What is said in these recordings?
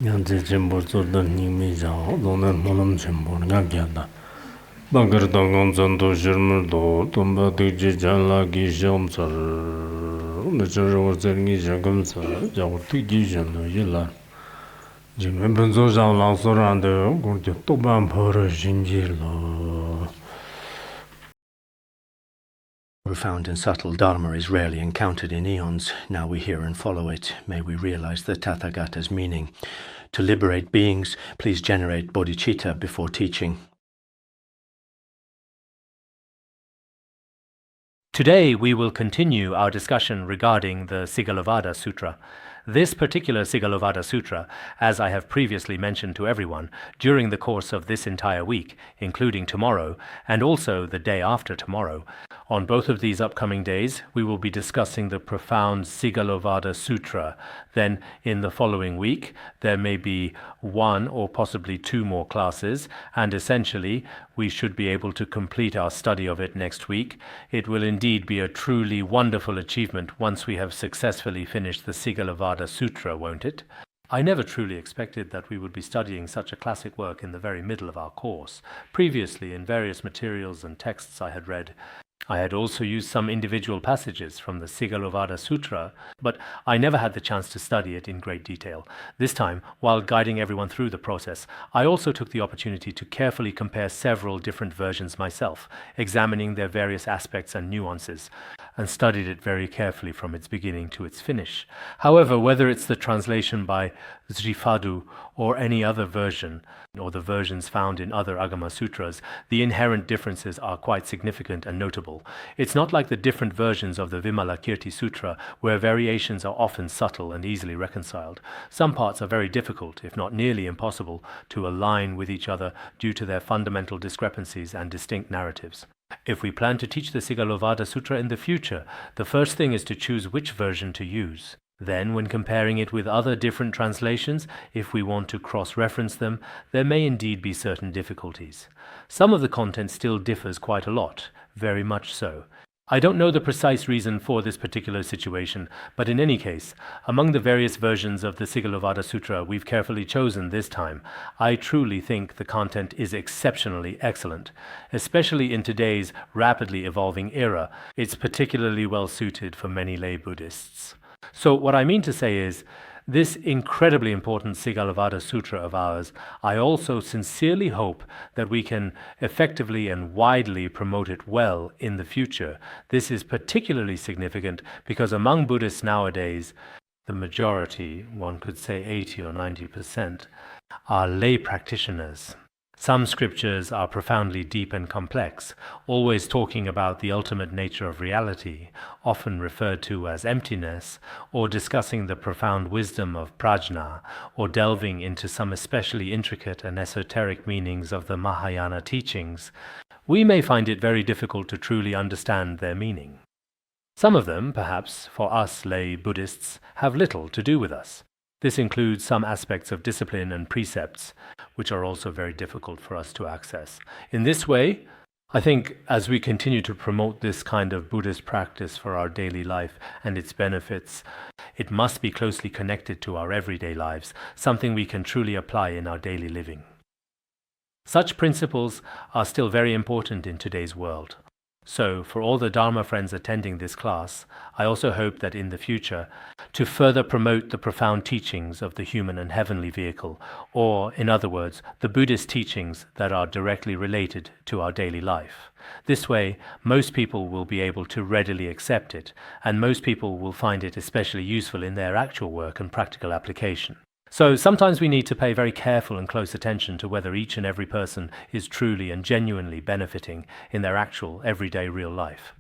Yanze chenpo tsordan nyingme zhang, donan molam chenpo nga gyanda. Bankar tangan zanto shirmar do, tomba tukje janla ki sham tsar, nachar war tsaringi shakam tsar, jagur tukje shando yila. Jingme penso zhang lang sorande, gurti toban pora shinji lo. Profound and subtle Dharma is rarely encountered in eons. Now we hear and follow it. May we realize the Tathagata's meaning. To liberate beings, please generate bodhicitta before teaching. Today we will continue our discussion regarding the Sigalovada Sutra. This particular Sigalovada Sutra, as I have previously mentioned to everyone, during the course of this entire week, including tomorrow, and also the day after tomorrow, on both of these upcoming days, we will be discussing the profound Sigalovada Sutra. Then, in the following week, there may be one or possibly two more classes, and essentially, we should be able to complete our study of it next week. It will indeed be a truly wonderful achievement once we have successfully finished the Sigalovada Sutra, won't it? I never truly expected that we would be studying such a classic work in the very middle of our course. Previously, in various materials and texts I had read, I had also used some individual passages from the Sigalovada Sutra, but I never had the chance to study it in great detail. This time, while guiding everyone through the process, I also took the opportunity to carefully compare several different versions myself, examining their various aspects and nuances, and studied it very carefully from its beginning to its finish. However, whether it's the translation by Srifadu or any other version, or the versions found in other Agama Sutras, the inherent differences are quite significant and notable. It's not like the different versions of the Vimalakirti Sutra, where variations are often subtle and easily reconciled. Some parts are very difficult, if not nearly impossible, to align with each other due to their fundamental discrepancies and distinct narratives. If we plan to teach the Sigalovada Sutra in the future, the first thing is to choose which version to use. Then, when comparing it with other different translations, if we want to cross-reference them, there may indeed be certain difficulties. Some of the content still differs quite a lot, very much so. I don't know the precise reason for this particular situation, but in any case, among the various versions of the Sigalovada Sutra we've carefully chosen this time, I truly think the content is exceptionally excellent. Especially in today's rapidly evolving era, it's particularly well suited for many lay Buddhists. So what I mean to say is, this incredibly important Sigalovada Sutra of ours, I also sincerely hope that we can effectively and widely promote it well in the future. This is particularly significant because among Buddhists nowadays, the majority, one could say 80 or 90%, are lay practitioners. Some scriptures are profoundly deep and complex, always talking about the ultimate nature of reality, often referred to as emptiness, or discussing the profound wisdom of prajna, or delving into some especially intricate and esoteric meanings of the Mahayana teachings. We may find it very difficult to truly understand their meaning. Some of them, perhaps, for us lay Buddhists, have little to do with us. This includes some aspects of discipline and precepts, which are also very difficult for us to access. In this way, I think as we continue to promote this kind of Buddhist practice for our daily life and its benefits, it must be closely connected to our everyday lives, something we can truly apply in our daily living. Such principles are still very important in today's world. So, for all the Dharma friends attending this class, I also hope that in the future, to further promote the profound teachings of the human and heavenly vehicle, or, in other words, the Buddhist teachings that are directly related to our daily life. This way, most people will be able to readily accept it, and most people will find it especially useful in their actual work and practical application. So sometimes we need to pay very careful and close attention to whether each and every person is truly and genuinely benefiting in their actual everyday real life.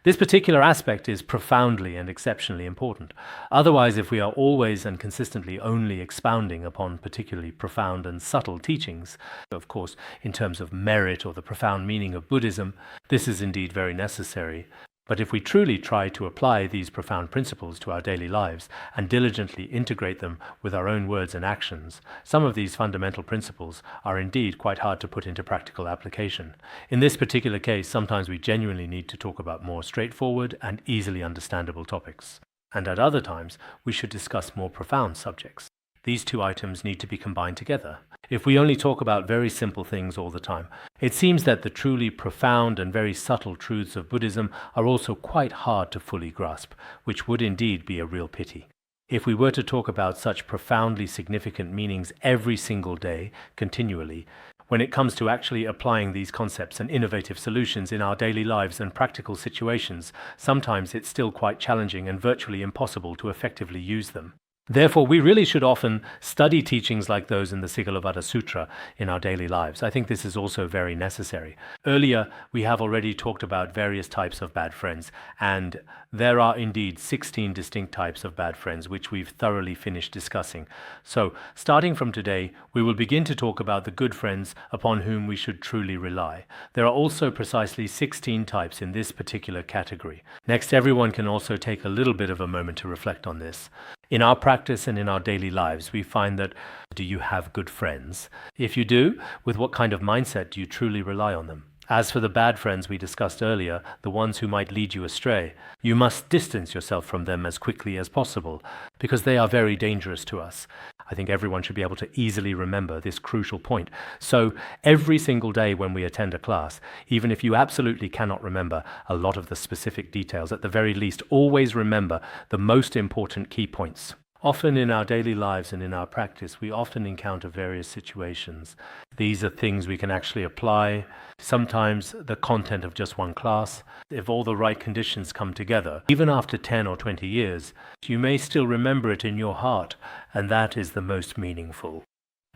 This particular aspect is profoundly and exceptionally important. Otherwise, if we are always and consistently only expounding upon particularly profound and subtle teachings, of course, in terms of merit or the profound meaning of Buddhism, this is indeed very necessary. But if we truly try to apply these profound principles to our daily lives and diligently integrate them with our own words and actions, some of these fundamental principles are indeed quite hard to put into practical application. In this particular case, sometimes we genuinely need to talk about more straightforward and easily understandable topics. And at other times, we should discuss more profound subjects. These two items need to be combined together. If we only talk about very simple things all the time, it seems that the truly profound and very subtle truths of Buddhism are also quite hard to fully grasp, which would indeed be a real pity. If we were to talk about such profoundly significant meanings every single day, continually, when it comes to actually applying these concepts and innovative solutions in our daily lives and practical situations, sometimes it's still quite challenging and virtually impossible to effectively use them. Therefore, we really should often study teachings like those in the Sigalovada Sutra in our daily lives. I think this is also very necessary. Earlier, we have already talked about various types of bad friends, and there are indeed 16 distinct types of bad friends, which we've thoroughly finished discussing. So, starting from today, we will begin to talk about the good friends upon whom we should truly rely. There are also precisely 16 types in this particular category. Next, everyone can also take a little bit of a moment to reflect on this. In our practice and in our daily lives, we find that, do you have good friends? If you do, with what kind of mindset do you truly rely on them? As for the bad friends we discussed earlier, the ones who might lead you astray, you must distance yourself from them as quickly as possible, because they are very dangerous to us. I think everyone should be able to easily remember this crucial point. So every single day when we attend a class, even if you absolutely cannot remember a lot of the specific details, at the very least, always remember the most important key points. Often in our daily lives and in our practice, we often encounter various situations. These are things we can actually apply. Sometimes the content of just one class. If all the right conditions come together, even after 10 or 20 years, you may still remember it in your heart, and that is the most meaningful.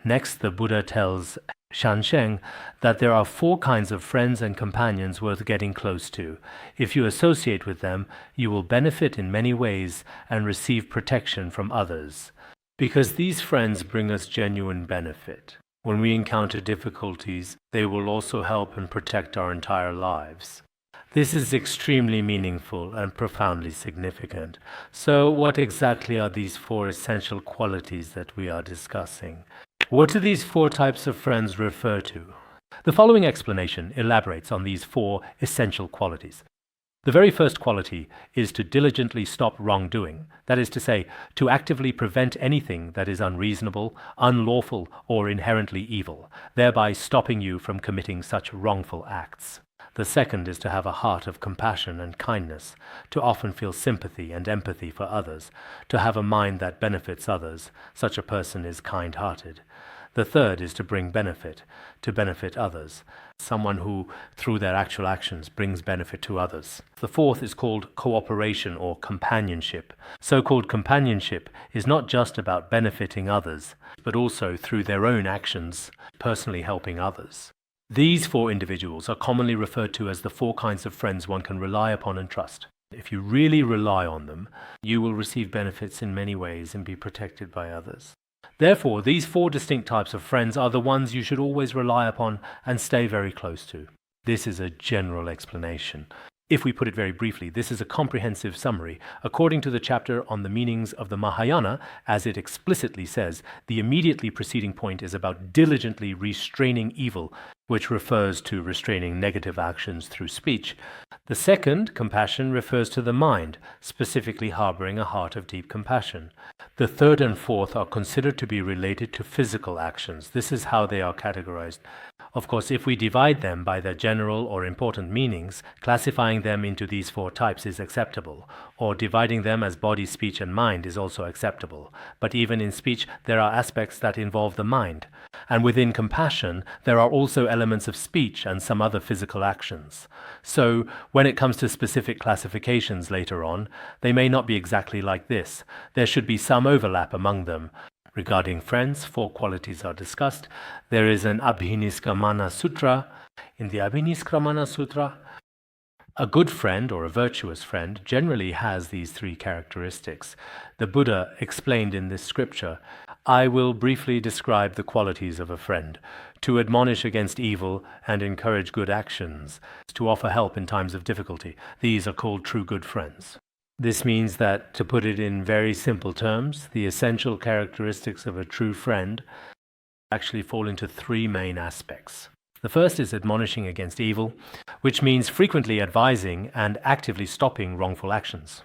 Next, the Buddha tells Shansheng that there are 4 kinds of friends and companions worth getting close to. If you associate with them, you will benefit in many ways and receive protection from others. Because these friends bring us genuine benefit. When we encounter difficulties, they will also help and protect our entire lives. This is extremely meaningful and profoundly significant. So what exactly are these 4 essential qualities that we are discussing? What do these 4 types of friends refer to? The following explanation elaborates on these 4 essential qualities. The very first quality is to diligently stop wrongdoing, that is to say, to actively prevent anything that is unreasonable, unlawful, or inherently evil, thereby stopping you from committing such wrongful acts. The second is to have a heart of compassion and kindness, to often feel sympathy and empathy for others, to have a mind that benefits others. Such a person is kind-hearted. The third is to bring benefit, to benefit others, someone who, through their actual actions, brings benefit to others. The fourth is called cooperation or companionship. So-called companionship is not just about benefiting others, but also through their own actions, personally helping others. These 4 individuals are commonly referred to as the 4 kinds of friends one can rely upon and trust. If you really rely on them, you will receive benefits in many ways and be protected by others. Therefore, these 4 distinct types of friends are the ones you should always rely upon and stay very close to. This is a general explanation. If we put it very briefly, this is a comprehensive summary. According to the chapter on the meanings of the Mahayana, as it explicitly says, the immediately preceding point is about diligently restraining evil, which refers to restraining negative actions through speech. The second, compassion, refers to the mind, specifically harboring a heart of deep compassion. The third and fourth are considered to be related to physical actions. This is how they are categorized. Of course, if we divide them by their general or important meanings, classifying them into these 4 types is acceptable, or dividing them as body, speech, and mind is also acceptable. But even in speech, there are aspects that involve the mind. And within compassion, there are also elements of speech and some other physical actions. So, when it comes to specific classifications later on, they may not be exactly like this. There should be some overlap among them. Regarding friends, 4 qualities are discussed. There is an Abhiniskramana Sutra. In the Abhiniskramana Sutra, a good friend or a virtuous friend generally has these 3 characteristics. The Buddha explained in this scripture, I will briefly describe the qualities of a friend: to admonish against evil and encourage good actions, to offer help in times of difficulty. These are called true good friends. This means that, to put it in very simple terms, the essential characteristics of a true friend actually fall into 3 main aspects. The first is admonishing against evil, which means frequently advising and actively stopping wrongful actions.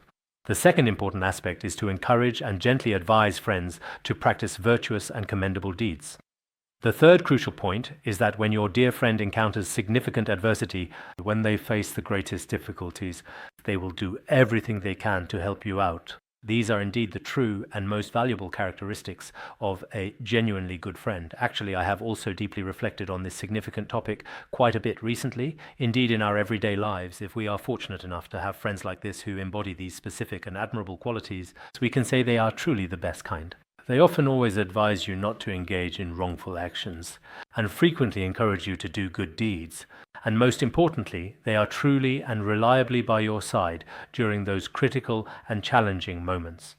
The second important aspect is to encourage and gently advise friends to practice virtuous and commendable deeds. The third crucial point is that when your dear friend encounters significant adversity, when they face the greatest difficulties, they will do everything they can to help you out. These are indeed the true and most valuable characteristics of a genuinely good friend. Actually, I have also deeply reflected on this significant topic quite a bit recently. Indeed, in our everyday lives, if we are fortunate enough to have friends like this who embody these specific and admirable qualities, we can say they are truly the best kind. They often always advise you not to engage in wrongful actions, and frequently encourage you to do good deeds. And most importantly, they are truly and reliably by your side during those critical and challenging moments.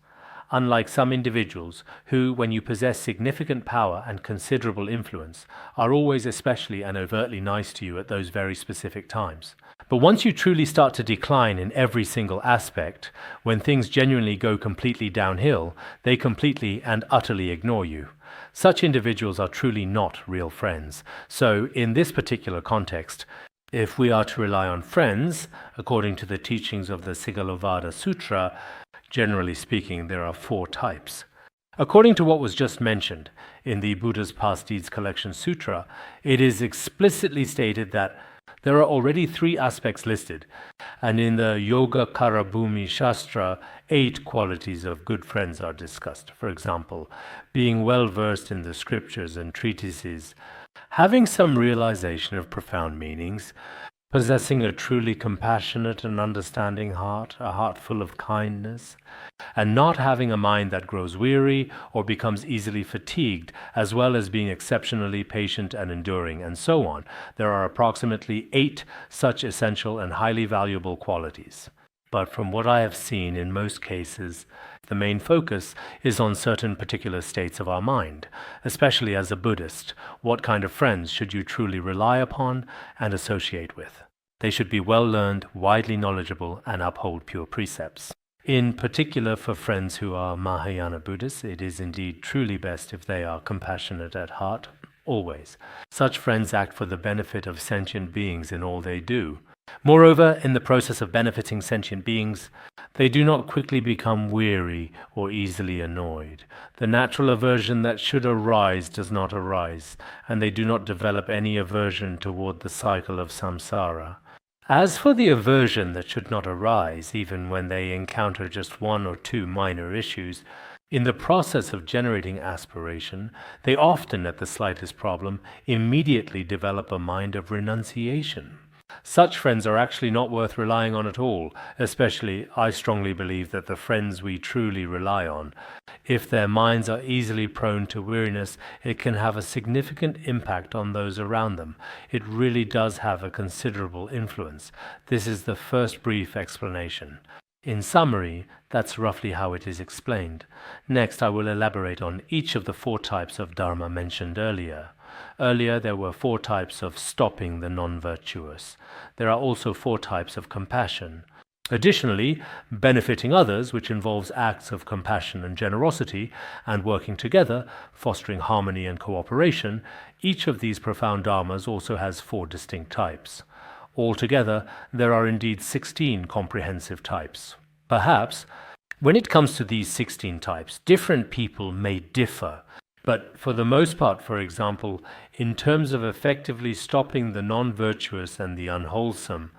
Unlike some individuals who, when you possess significant power and considerable influence, are always especially and overtly nice to you at those very specific times. But once you truly start to decline in every single aspect, when things genuinely go completely downhill, they completely and utterly ignore you. Such individuals are truly not real friends. So, in this particular context, if we are to rely on friends, according to the teachings of the Sigalovada Sutra, generally speaking, there are 4 types. According to what was just mentioned in the Buddha's Past Deeds Collection Sutra, it is explicitly stated that there are already 3 aspects listed, and in the Yoga Karabhumi Shastra, 8 qualities of good friends are discussed. For example, being well versed in the scriptures and treatises, having some realization of profound meanings, possessing a truly compassionate and understanding heart, a heart full of kindness, and not having a mind that grows weary or becomes easily fatigued, as well as being exceptionally patient and enduring, and so on. There are approximately 8 such essential and highly valuable qualities. But from what I have seen in most cases, the main focus is on certain particular states of our mind. Especially as a Buddhist, what kind of friends should you truly rely upon and associate with? They should be well learned, widely knowledgeable, and uphold pure precepts. In particular, for friends who are Mahayana Buddhists, it is indeed truly best if they are compassionate at heart, always. Such friends act for the benefit of sentient beings in all they do. Moreover, in the process of benefiting sentient beings, they do not quickly become weary or easily annoyed. The natural aversion that should arise does not arise, and they do not develop any aversion toward the cycle of samsara. As for the aversion that should not arise, even when they encounter just 1 or 2 minor issues, in the process of generating aspiration, they often, at the slightest problem, immediately develop a mind of renunciation. Such friends are actually not worth relying on at all, especially I strongly believe that the friends we truly rely on, if their minds are easily prone to weariness, it can have a significant impact on those around them. It really does have a considerable influence. This is the first brief explanation. In summary, that's roughly how it is explained. Next, I will elaborate on each of the 4 types of Dharma mentioned earlier. Earlier, there were 4 types of stopping the non-virtuous. There are also 4 types of compassion. Additionally, benefiting others, which involves acts of compassion and generosity, and working together, fostering harmony and cooperation, each of these profound dharmas also has 4 distinct types. Altogether, there are indeed 16 comprehensive types. Perhaps, when it comes to these 16 types, different people may differ. But for the most part, for example, in terms of effectively stopping the non-virtuous and the unwholesome,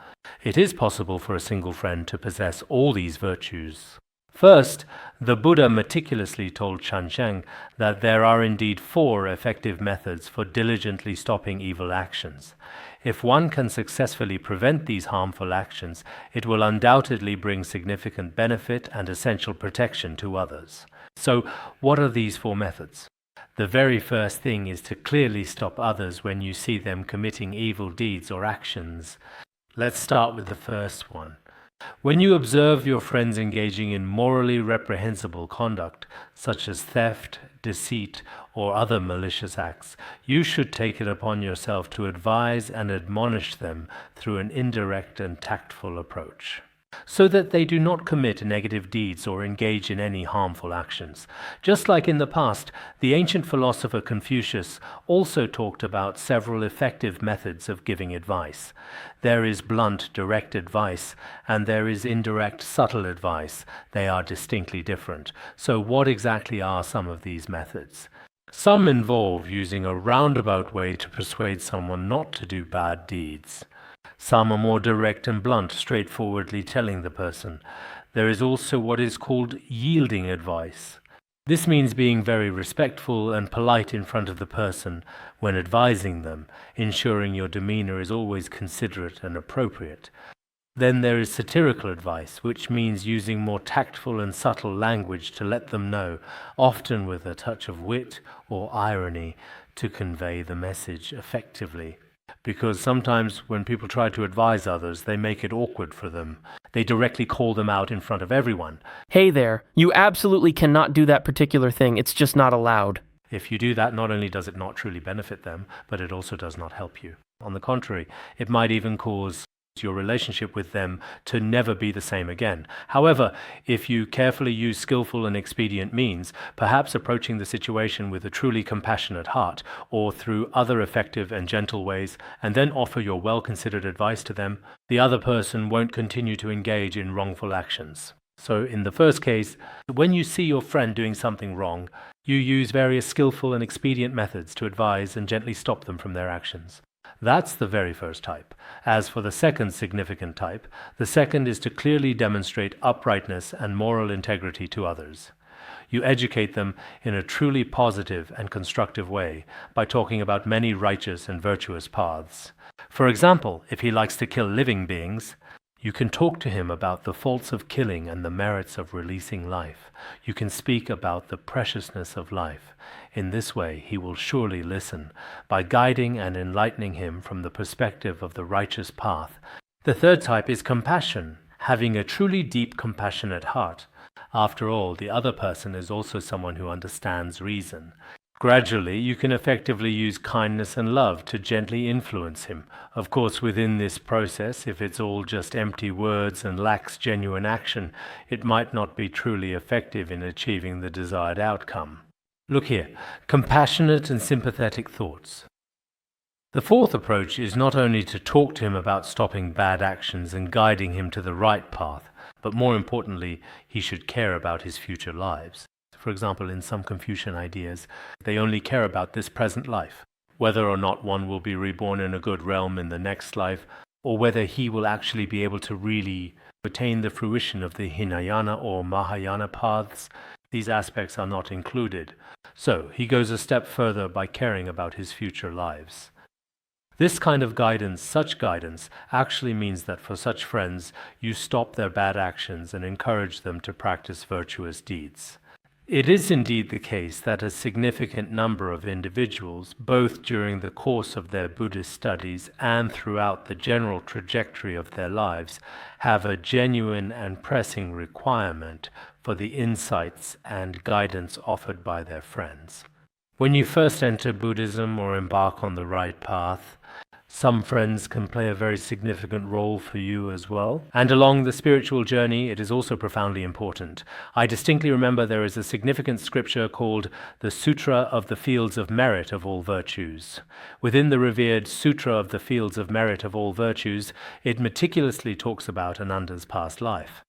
it is possible for a single friend to possess all these virtues. First, the Buddha meticulously told Chansheng that there are indeed 4 effective methods for diligently stopping evil actions. If one can successfully prevent these harmful actions, it will undoubtedly bring significant benefit and essential protection to others. So, what are these 4 methods? The very first thing is to clearly stop others when you see them committing evil deeds or actions. Let's start with the first one. When you observe your friends engaging in morally reprehensible conduct, such as theft, deceit, or other malicious acts, you should take it upon yourself to advise and admonish them through an indirect and tactful approach. so that they do not commit negative deeds or engage in any harmful actions. Just like in the past, the ancient philosopher Confucius also talked about several effective methods of giving advice. There is blunt, direct advice, and there is indirect, subtle advice. They are distinctly different. So what exactly are some of these methods? Some involve using a roundabout way to persuade someone not to do bad deeds. Some are more direct and blunt, straightforwardly telling the person. There is also what is called yielding advice. This means being very respectful and polite in front of the person when advising them, ensuring your demeanor is always considerate and appropriate. Then there is satirical advice, which means using more tactful and subtle language to let them know, often with a touch of wit or irony, to convey the message effectively. Because sometimes when people try to advise others, they make it awkward for them. They directly call them out in front of everyone. Hey there, you absolutely cannot do that particular thing. It's just not allowed. If you do that, not only does it not truly benefit them, but it also does not help you. On the contrary, it might even cause your relationship with them to never be the same again. However, if you carefully use skillful and expedient means, perhaps approaching the situation with a truly compassionate heart, or through other effective and gentle ways, and then offer your well-considered advice to them, the other person won't continue to engage in wrongful actions. So in the first case, when you see your friend doing something wrong, you use various skillful and expedient methods to advise and gently stop them from their actions. That's the very first type. As for the second significant type, the second is to clearly demonstrate uprightness and moral integrity to others. You educate them in a truly positive and constructive way by talking about many righteous and virtuous paths. For example, if he likes to kill living beings, you can talk to him about the faults of killing and the merits of releasing life. You can speak about the preciousness of life. In this way, he will surely listen, by guiding and enlightening him from the perspective of the righteous path. The third type is compassion, having a truly deep, compassionate heart. After all, the other person is also someone who understands reason. Gradually, you can effectively use kindness and love to gently influence him. Of course, within this process, if it's all just empty words and lacks genuine action, it might not be truly effective in achieving the desired outcome. Look here, compassionate and sympathetic thoughts. The fourth approach is not only to talk to him about stopping bad actions and guiding him to the right path, but more importantly, he should care about his future lives. For example, in some Confucian ideas, they only care about this present life, whether or not one will be reborn in a good realm in the next life, or whether he will actually be able to really attain the fruition of the Hinayana or Mahayana paths. These aspects are not included. So he goes a step further by caring about his future lives. This kind of guidance, such guidance, actually means that for such friends, you stop their bad actions and encourage them to practice virtuous deeds. It is indeed the case that a significant number of individuals, both during the course of their Buddhist studies and throughout the general trajectory of their lives, have a genuine and pressing requirement for the insights and guidance offered by their friends. When you first enter Buddhism or embark on the right path, some friends can play a very significant role for you as well. And along the spiritual journey, it is also profoundly important. I distinctly remember there is a significant scripture called the Sutra of the Fields of Merit of All Virtues. Within the revered Sutra of the Fields of Merit of All Virtues, it meticulously talks about Ananda's past life.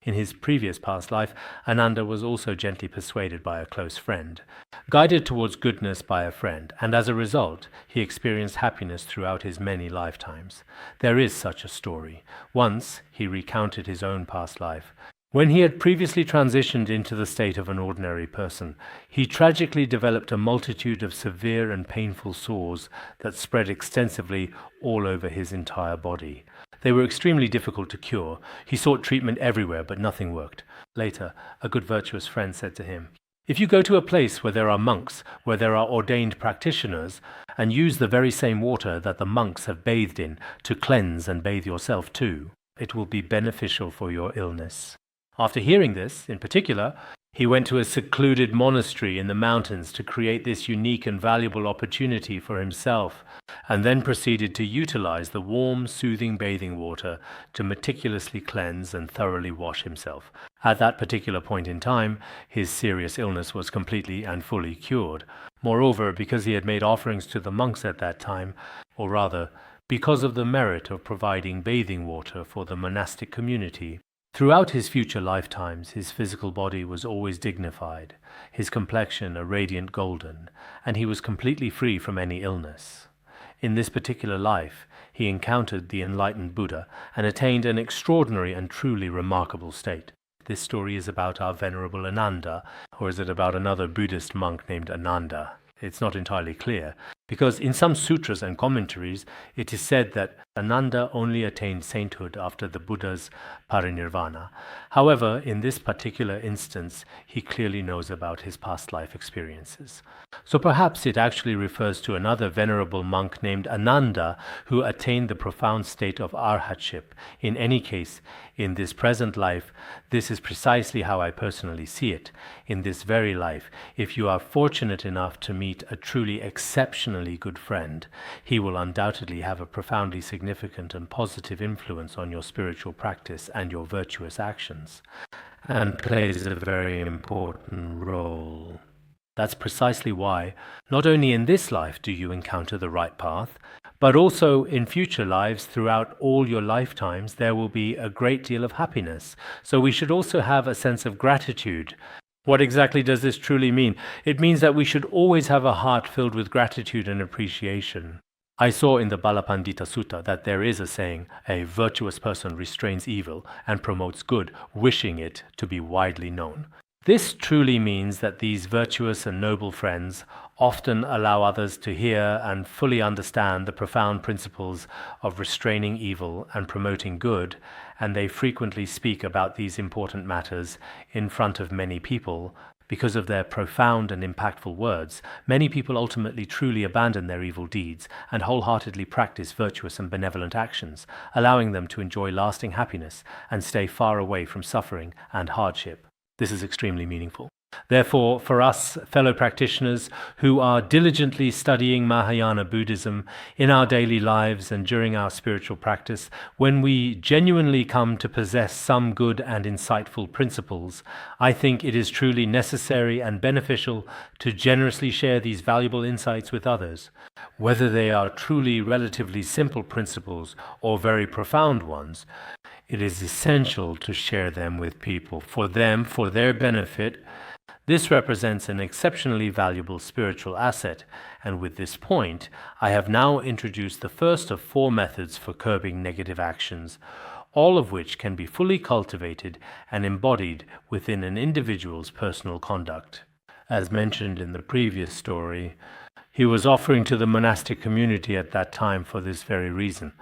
In his previous past life, Ananda was also gently persuaded by a close friend, guided towards goodness by a friend, and as a result, he experienced happiness throughout his many lifetimes. There is such a story. Once, he recounted his own past life. When he had previously transitioned into the state of an ordinary person, he tragically developed a multitude of severe and painful sores that spread extensively all over his entire body. They were extremely difficult to cure. He sought treatment everywhere, but nothing worked. Later, a good virtuous friend said to him, "If you go to a place where there are monks, where there are ordained practitioners, and use the very same water that the monks have bathed in to cleanse and bathe yourself too, it will be beneficial for your illness." After hearing this, in particular, He went to a secluded monastery in the mountains to create this unique and valuable opportunity for himself, and then proceeded to utilize the warm, soothing bathing water to meticulously cleanse and thoroughly wash himself. At that particular point in time, his serious illness was completely and fully cured. Moreover, because he had made offerings to the monks at that time, or rather, because of the merit of providing bathing water for the monastic community, throughout his future lifetimes, his physical body was always dignified, his complexion a radiant golden, and he was completely free from any illness. In this particular life, he encountered the enlightened Buddha and attained an extraordinary and truly remarkable state. This story is about our Venerable Ananda, or is it about another Buddhist monk named Ananda? It's not entirely clear, because in some sutras and commentaries, it is said that Ananda only attained sainthood after the Buddha's parinirvana. However, in this particular instance, he clearly knows about his past life experiences. So perhaps it actually refers to another venerable monk named Ananda who attained the profound state of arhatship. In any case, in this present life, this is precisely how I personally see it. In this very life, if you are fortunate enough to meet a truly exceptionally good friend, he will undoubtedly have a profoundly significant and positive influence on your spiritual practice and your virtuous actions, and plays a very important role. That's precisely why, not only in this life do you encounter the right path, but also in future lives, throughout all your lifetimes, there will be a great deal of happiness. So we should also have a sense of gratitude. What exactly does this truly mean? It means that we should always have a heart filled with gratitude and appreciation. I saw in the Balapandita Sutta that there is a saying, a virtuous person restrains evil and promotes good, wishing it to be widely known. This truly means that these virtuous and noble friends often allow others to hear and fully understand the profound principles of restraining evil and promoting good, and they frequently speak about these important matters in front of many people. Because of their profound and impactful words, many people ultimately truly abandon their evil deeds and wholeheartedly practice virtuous and benevolent actions, allowing them to enjoy lasting happiness and stay far away from suffering and hardship. This is extremely meaningful. Therefore, for us fellow practitioners who are diligently studying Mahayana Buddhism in our daily lives and during our spiritual practice, when we genuinely come to possess some good and insightful principles, I think it is truly necessary and beneficial to generously share these valuable insights with others. Whether they are truly relatively simple principles or very profound ones, it is essential to share them with people, for their benefit. This represents an exceptionally valuable spiritual asset, and with this point, I have now introduced the first of 4 methods for curbing negative actions, all of which can be fully cultivated and embodied within an individual's personal conduct. As mentioned in the previous story, he was offering to the monastic community at that time for this very reason.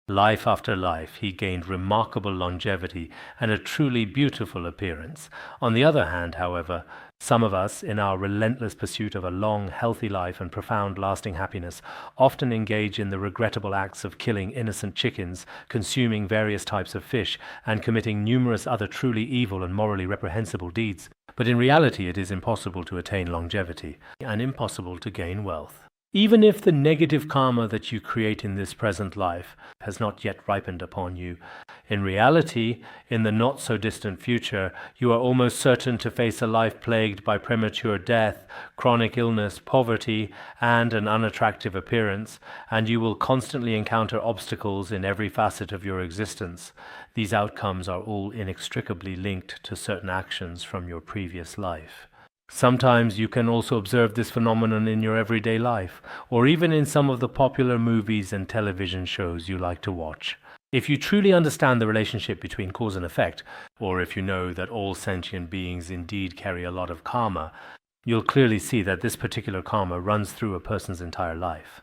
Life after life, he gained remarkable longevity and a truly beautiful appearance. On the other hand, however, some of us, in our relentless pursuit of a long, healthy life and profound, lasting happiness, often engage in the regrettable acts of killing innocent chickens, consuming various types of fish, and committing numerous other truly evil and morally reprehensible deeds. But in reality, it is impossible to attain longevity and impossible to gain wealth. Even if the negative karma that you create in this present life has not yet ripened upon you, in reality, in the not-so-distant future, you are almost certain to face a life plagued by premature death, chronic illness, poverty, and an unattractive appearance, and you will constantly encounter obstacles in every facet of your existence. These outcomes are all inextricably linked to certain actions from your previous life. Sometimes you can also observe this phenomenon in your everyday life, or even in some of the popular movies and television shows you like to watch. If you truly understand the relationship between cause and effect, or if you know that all sentient beings indeed carry a lot of karma, you'll clearly see that this particular karma runs through a person's entire life.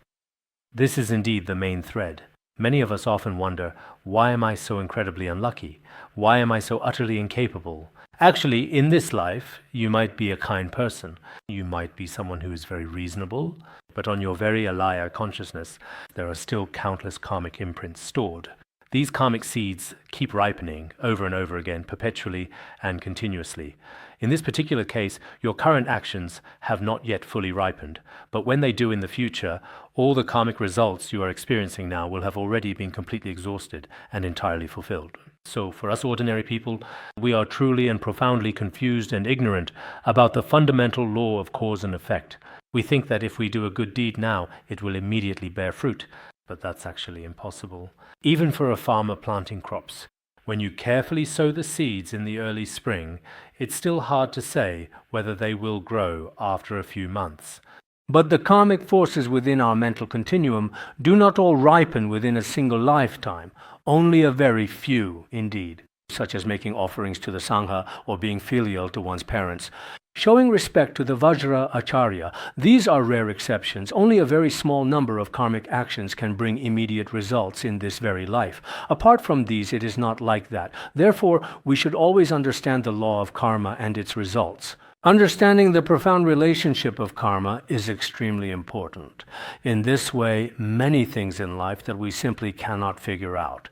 This is indeed the main thread. Many of us often wonder, why am I so incredibly unlucky? Why am I so utterly incapable? Actually, in this life, you might be a kind person. You might be someone who is very reasonable, but on your very alaya consciousness, there are still countless karmic imprints stored. These karmic seeds keep ripening over and over again, perpetually and continuously. In this particular case, your current actions have not yet fully ripened, but when they do in the future, all the karmic results you are experiencing now will have already been completely exhausted and entirely fulfilled. So for us ordinary people, we are truly and profoundly confused and ignorant about the fundamental law of cause and effect. We think that if we do a good deed now, it will immediately bear fruit, but that's actually impossible. Even for a farmer planting crops, when you carefully sow the seeds in the early spring, it's still hard to say whether they will grow after a few months. But the karmic forces within our mental continuum do not all ripen within a single lifetime, only a very few indeed, such as making offerings to the Sangha or being filial to one's parents. Showing respect to the Vajra Acharya, these are rare exceptions. Only a very small number of karmic actions can bring immediate results in this very life. Apart from these, it is not like that. Therefore, we should always understand the law of karma and its results. Understanding the profound relationship of karma is extremely important. In this way, many things in life that we simply cannot figure out,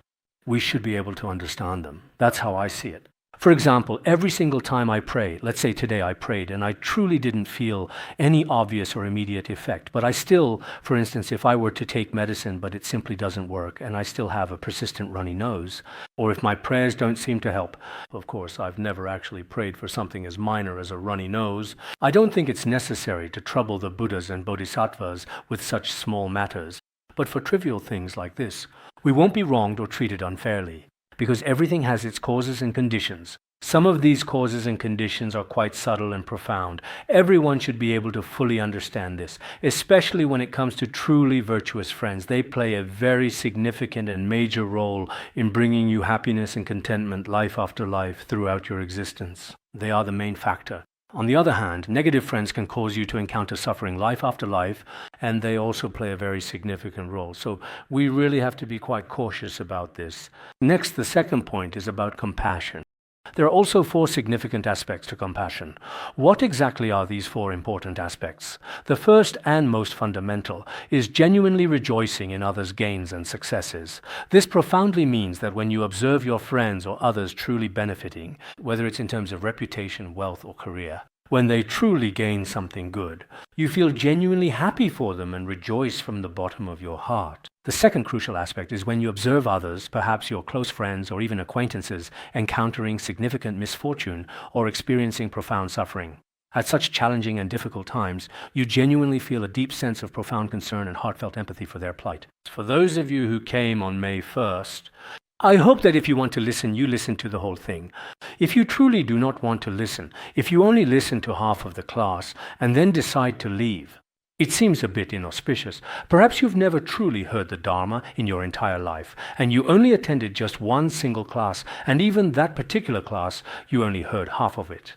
we should be able to understand them. That's how I see it. For example, every single time I pray, let's say today I prayed and I truly didn't feel any obvious or immediate effect, but I still, for instance, if I were to take medicine but it simply doesn't work and I still have a persistent runny nose, or if my prayers don't seem to help, of course I've never actually prayed for something as minor as a runny nose, I don't think it's necessary to trouble the Buddhas and Bodhisattvas with such small matters. But for trivial things like this, we won't be wronged or treated unfairly, because everything has its causes and conditions. Some of these causes and conditions are quite subtle and profound. Everyone should be able to fully understand this, especially when it comes to truly virtuous friends. They play a very significant and major role in bringing you happiness and contentment life after life throughout your existence. They are the main factor. On the other hand, negative friends can cause you to encounter suffering life after life, and they also play a very significant role. So we really have to be quite cautious about this. Next, the second point is about compassion. There are also 4 significant aspects to compassion. What exactly are these 4 important aspects? The first and most fundamental is genuinely rejoicing in others' gains and successes. This profoundly means that when you observe your friends or others truly benefiting, whether it's in terms of reputation, wealth, or career, when they truly gain something good, you feel genuinely happy for them and rejoice from the bottom of your heart. The second crucial aspect is when you observe others, perhaps your close friends or even acquaintances, encountering significant misfortune or experiencing profound suffering. At such challenging and difficult times, you genuinely feel a deep sense of profound concern and heartfelt empathy for their plight. For those of you who came on May 1st, I hope that if you want to listen, you listen to the whole thing. If you truly do not want to listen, if you only listen to half of the class and then decide to leave, it seems a bit inauspicious. Perhaps you've never truly heard the Dharma in your entire life, and you only attended just one single class, and even that particular class, you only heard half of it.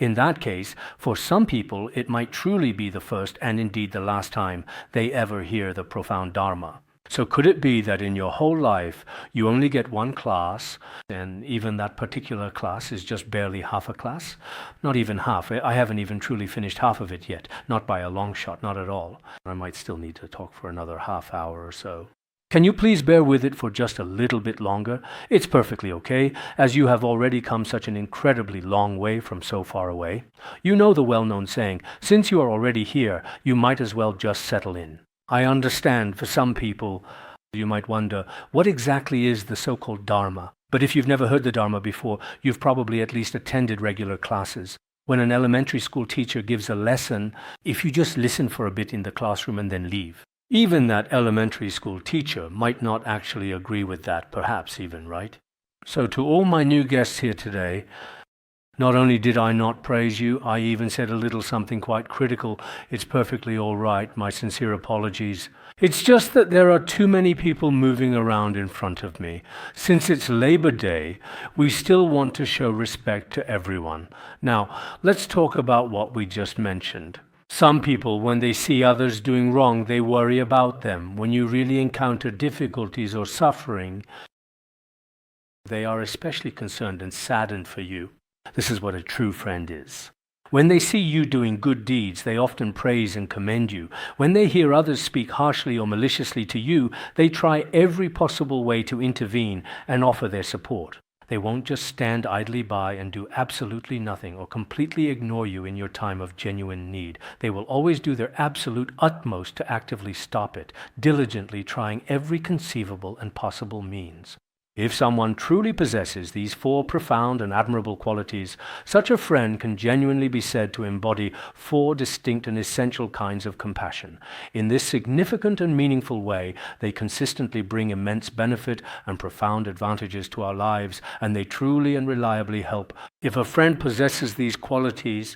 In that case, for some people, it might truly be the first and indeed the last time they ever hear the profound Dharma. So could it be that in your whole life, you only get one class, and even that particular class is just barely half a class? Not even half. I haven't even truly finished half of it yet. Not by a long shot, not at all. I might still need to talk for another half hour or so. Can you please bear with it for just a little bit longer? It's perfectly okay, as you have already come such an incredibly long way from so far away. You know the well-known saying, since you are already here, you might as well just settle in. I understand for some people, you might wonder, what exactly is the so-called Dharma? But if you've never heard the Dharma before, you've probably at least attended regular classes. When an elementary school teacher gives a lesson, if you just listen for a bit in the classroom and then leave, even that elementary school teacher might not actually agree with that, perhaps even, right? So to all my new guests here today, not only did I not praise you, I even said a little something quite critical. It's perfectly all right, my sincere apologies. It's just that there are too many people moving around in front of me. Since it's Labor Day, we still want to show respect to everyone. Now, let's talk about what we just mentioned. Some people, when they see others doing wrong, they worry about them. When you really encounter difficulties or suffering, they are especially concerned and saddened for you. This is what a true friend is. When they see you doing good deeds, they often praise and commend you. When they hear others speak harshly or maliciously to you, they try every possible way to intervene and offer their support. They won't just stand idly by and do absolutely nothing or completely ignore you in your time of genuine need. They will always do their absolute utmost to actively stop it, diligently trying every conceivable and possible means. If someone truly possesses these 4 profound and admirable qualities, such a friend can genuinely be said to embody 4 distinct and essential kinds of compassion. In this significant and meaningful way, they consistently bring immense benefit and profound advantages to our lives, and they truly and reliably help. If a friend possesses these qualities,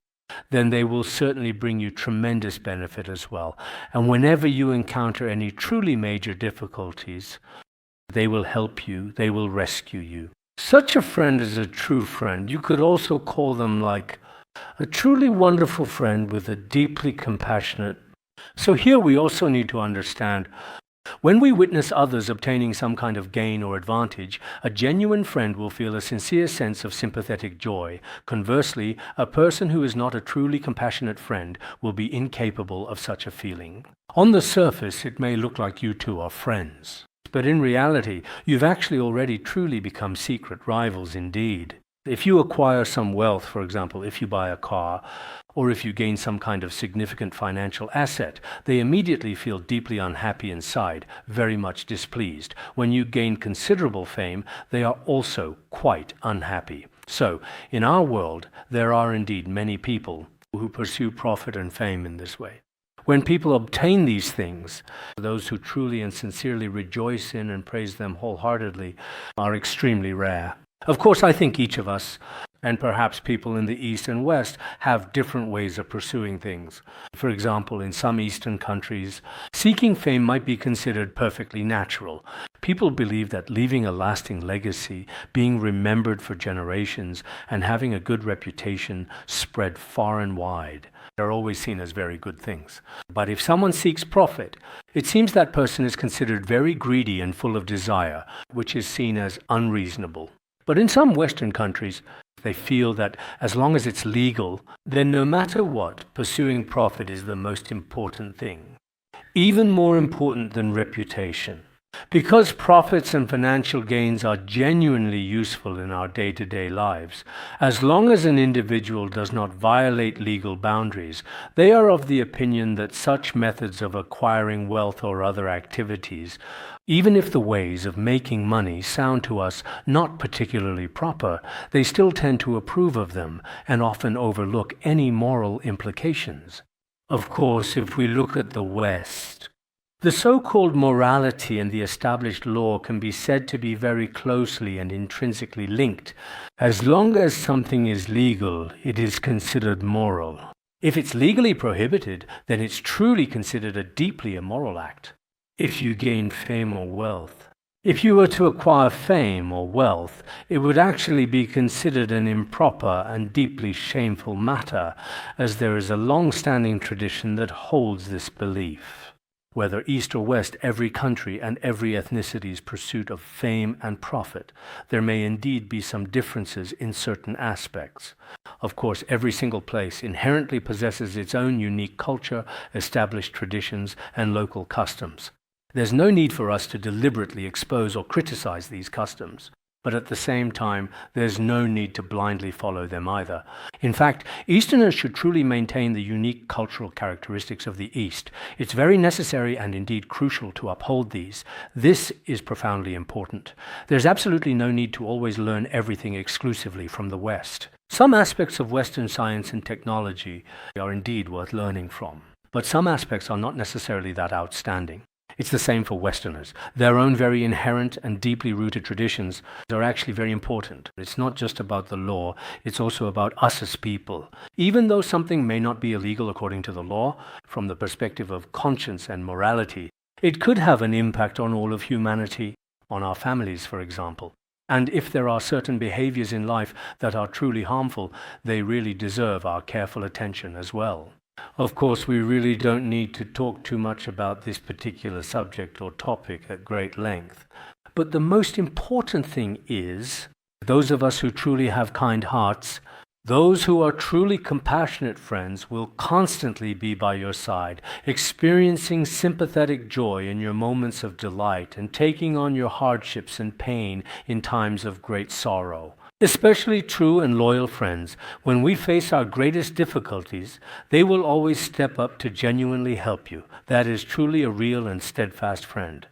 then they will certainly bring you tremendous benefit as well. And whenever you encounter any truly major difficulties, they will help you, they will rescue you. Such a friend is a true friend. You could also call them like a truly wonderful friend with a deeply compassionate. So here we also need to understand, when we witness others obtaining some kind of gain or advantage, a genuine friend will feel a sincere sense of sympathetic joy. Conversely, a person who is not a truly compassionate friend will be incapable of such a feeling. On the surface, it may look like you two are friends. But in reality, you've actually already truly become secret rivals indeed. If you acquire some wealth, for example, if you buy a car, or if you gain some kind of significant financial asset, they immediately feel deeply unhappy inside, very much displeased. When you gain considerable fame, they are also quite unhappy. So, in our world, there are indeed many people who pursue profit and fame in this way. When people obtain these things, those who truly and sincerely rejoice in and praise them wholeheartedly are extremely rare. Of course, I think each of us, and perhaps people in the East and West, have different ways of pursuing things. For example, in some Eastern countries, seeking fame might be considered perfectly natural. People believe that leaving a lasting legacy, being remembered for generations, and having a good reputation spread far and wide are always seen as very good things. But if someone seeks profit, it seems that person is considered very greedy and full of desire, which is seen as unreasonable. But in some Western countries, they feel that as long as it's legal, then no matter what, pursuing profit is the most important thing, even more important than reputation. Because profits and financial gains are genuinely useful in our day-to-day lives, as long as an individual does not violate legal boundaries, they are of the opinion that such methods of acquiring wealth or other activities, even if the ways of making money sound to us not particularly proper, they still tend to approve of them and often overlook any moral implications. Of course, if we look at the West, the so-called morality and the established law can be said to be very closely and intrinsically linked. As long as something is legal, it is considered moral. If it's legally prohibited, then it's truly considered a deeply immoral act. If you gain fame or wealth, if you were to acquire fame or wealth, it would actually be considered an improper and deeply shameful matter, as there is a long-standing tradition that holds this belief. Whether East or West, every country and every ethnicity's pursuit of fame and profit, there may indeed be some differences in certain aspects. Of course, every single place inherently possesses its own unique culture, established traditions, and local customs. There's no need for us to deliberately expose or criticize these customs. But at the same time, there's no need to blindly follow them either. In fact, Easterners should truly maintain the unique cultural characteristics of the East. It's very necessary and indeed crucial to uphold these. This is profoundly important. There's absolutely no need to always learn everything exclusively from the West. Some aspects of Western science and technology are indeed worth learning from, but some aspects are not necessarily that outstanding. It's the same for Westerners. Their own very inherent and deeply rooted traditions are actually very important. It's not just about the law, it's also about us as people. Even though something may not be illegal according to the law, from the perspective of conscience and morality, it could have an impact on all of humanity, on our families, for example. And if there are certain behaviors in life that are truly harmful, they really deserve our careful attention as well. Of course, we really don't need to talk too much about this particular subject or topic at great length. But the most important thing is, those of us who truly have kind hearts Those who are truly compassionate friends will constantly be by your side, experiencing sympathetic joy in your moments of delight and taking on your hardships and pain in times of great sorrow. Especially true and loyal friends, when we face our greatest difficulties, they will always step up to genuinely help you. That is truly a real and steadfast friend.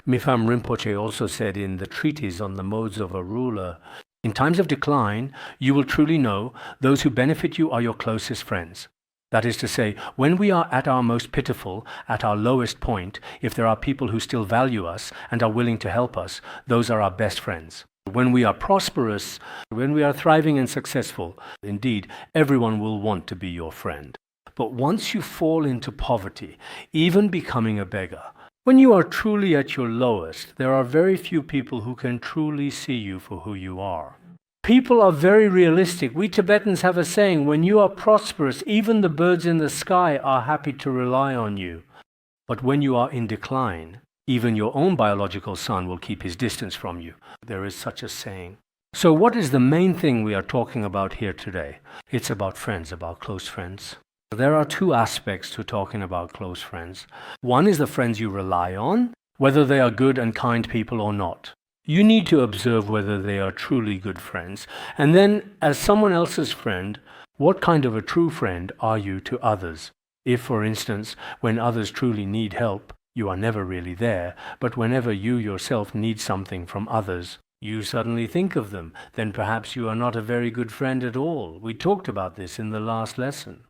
Mipham Rinpoche also said in the treatise on the modes of a ruler, in times of decline, you will truly know those who benefit you are your closest friends. That is to say, when we are at our most pitiful, at our lowest point, if there are people who still value us and are willing to help us, those are our best friends. When we are prosperous, when we are thriving and successful, indeed, everyone will want to be your friend. But once you fall into poverty, even becoming a beggar, when you are truly at your lowest, there are very few people who can truly see you for who you are. People are very realistic. We Tibetans have a saying, when you are prosperous, even the birds in the sky are happy to rely on you. But when you are in decline, even your own biological son will keep his distance from you. There is such a saying. So what is the main thing we are talking about here today? It's about friends, about close friends. There are two aspects to talking about close friends. One is the friends you rely on, whether they are good and kind people or not. You need to observe whether they are truly good friends. And then, as someone else's friend, what kind of a true friend are you to others? If, for instance, when others truly need help, you are never really there, but whenever you yourself need something from others, you suddenly think of them, then perhaps you are not a very good friend at all. We talked about this in the last lesson.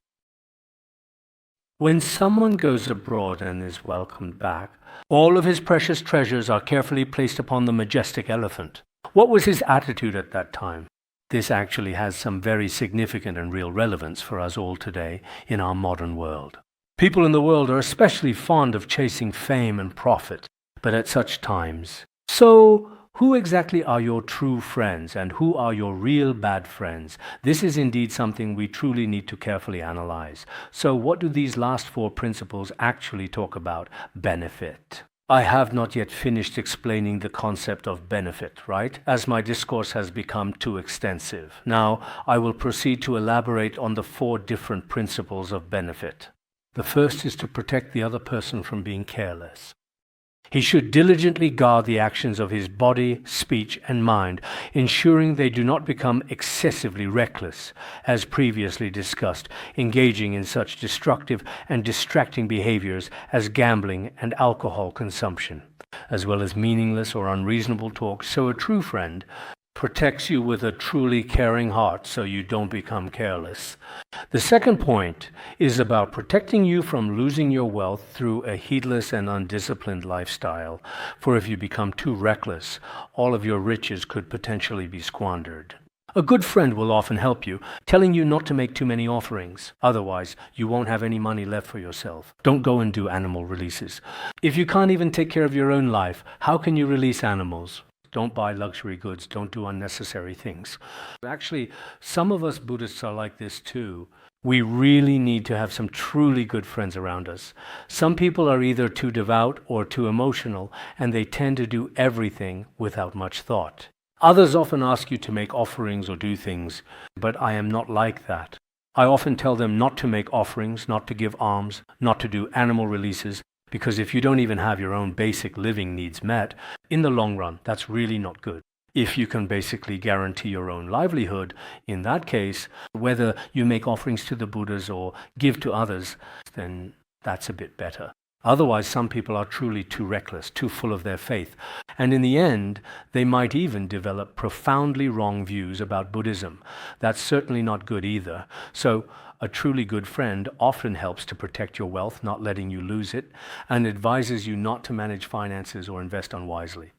When someone goes abroad and is welcomed back, all of his precious treasures are carefully placed upon the majestic elephant. What was his attitude at that time? This actually has some very significant and real relevance for us all today in our modern world. People in the world are especially fond of chasing fame and profit, but at such times. So, who exactly are your true friends and who are your real bad friends? This is indeed something we truly need to carefully analyze. So what do these last four principles actually talk about? Benefit. I have not yet finished explaining the concept of benefit, right? As my discourse has become too extensive. Now, I will proceed to elaborate on the four different principles of benefit. The first is to protect the other person from being careless. He should diligently guard the actions of his body, speech, and mind, ensuring they do not become excessively reckless, as previously discussed, engaging in such destructive and distracting behaviors as gambling and alcohol consumption, as well as meaningless or unreasonable talk. So a true friend protects you with a truly caring heart so you don't become careless. The second point is about protecting you from losing your wealth through a heedless and undisciplined lifestyle. For if you become too reckless, all of your riches could potentially be squandered. A good friend will often help you, telling you not to make too many offerings. Otherwise, you won't have any money left for yourself. Don't go and do animal releases. If you can't even take care of your own life, how can you release animals? Don't buy luxury goods. Don't do unnecessary things. Actually, some of us Buddhists are like this too. We really need to have some truly good friends around us. Some people are either too devout or too emotional, and they tend to do everything without much thought. Others often ask you to make offerings or do things, but I am not like that. I often tell them not to make offerings, not to give alms, not to do animal releases, because if you don't even have your own basic living needs met, in the long run, that's really not good. If you can basically guarantee your own livelihood, in that case, whether you make offerings to the Buddhas or give to others, then that's a bit better. Otherwise, some people are truly too reckless, too full of their faith, and in the end, they might even develop profoundly wrong views about Buddhism. That's certainly not good either. So, a truly good friend often helps to protect your wealth, not letting you lose it, and advises you not to manage finances or invest unwisely.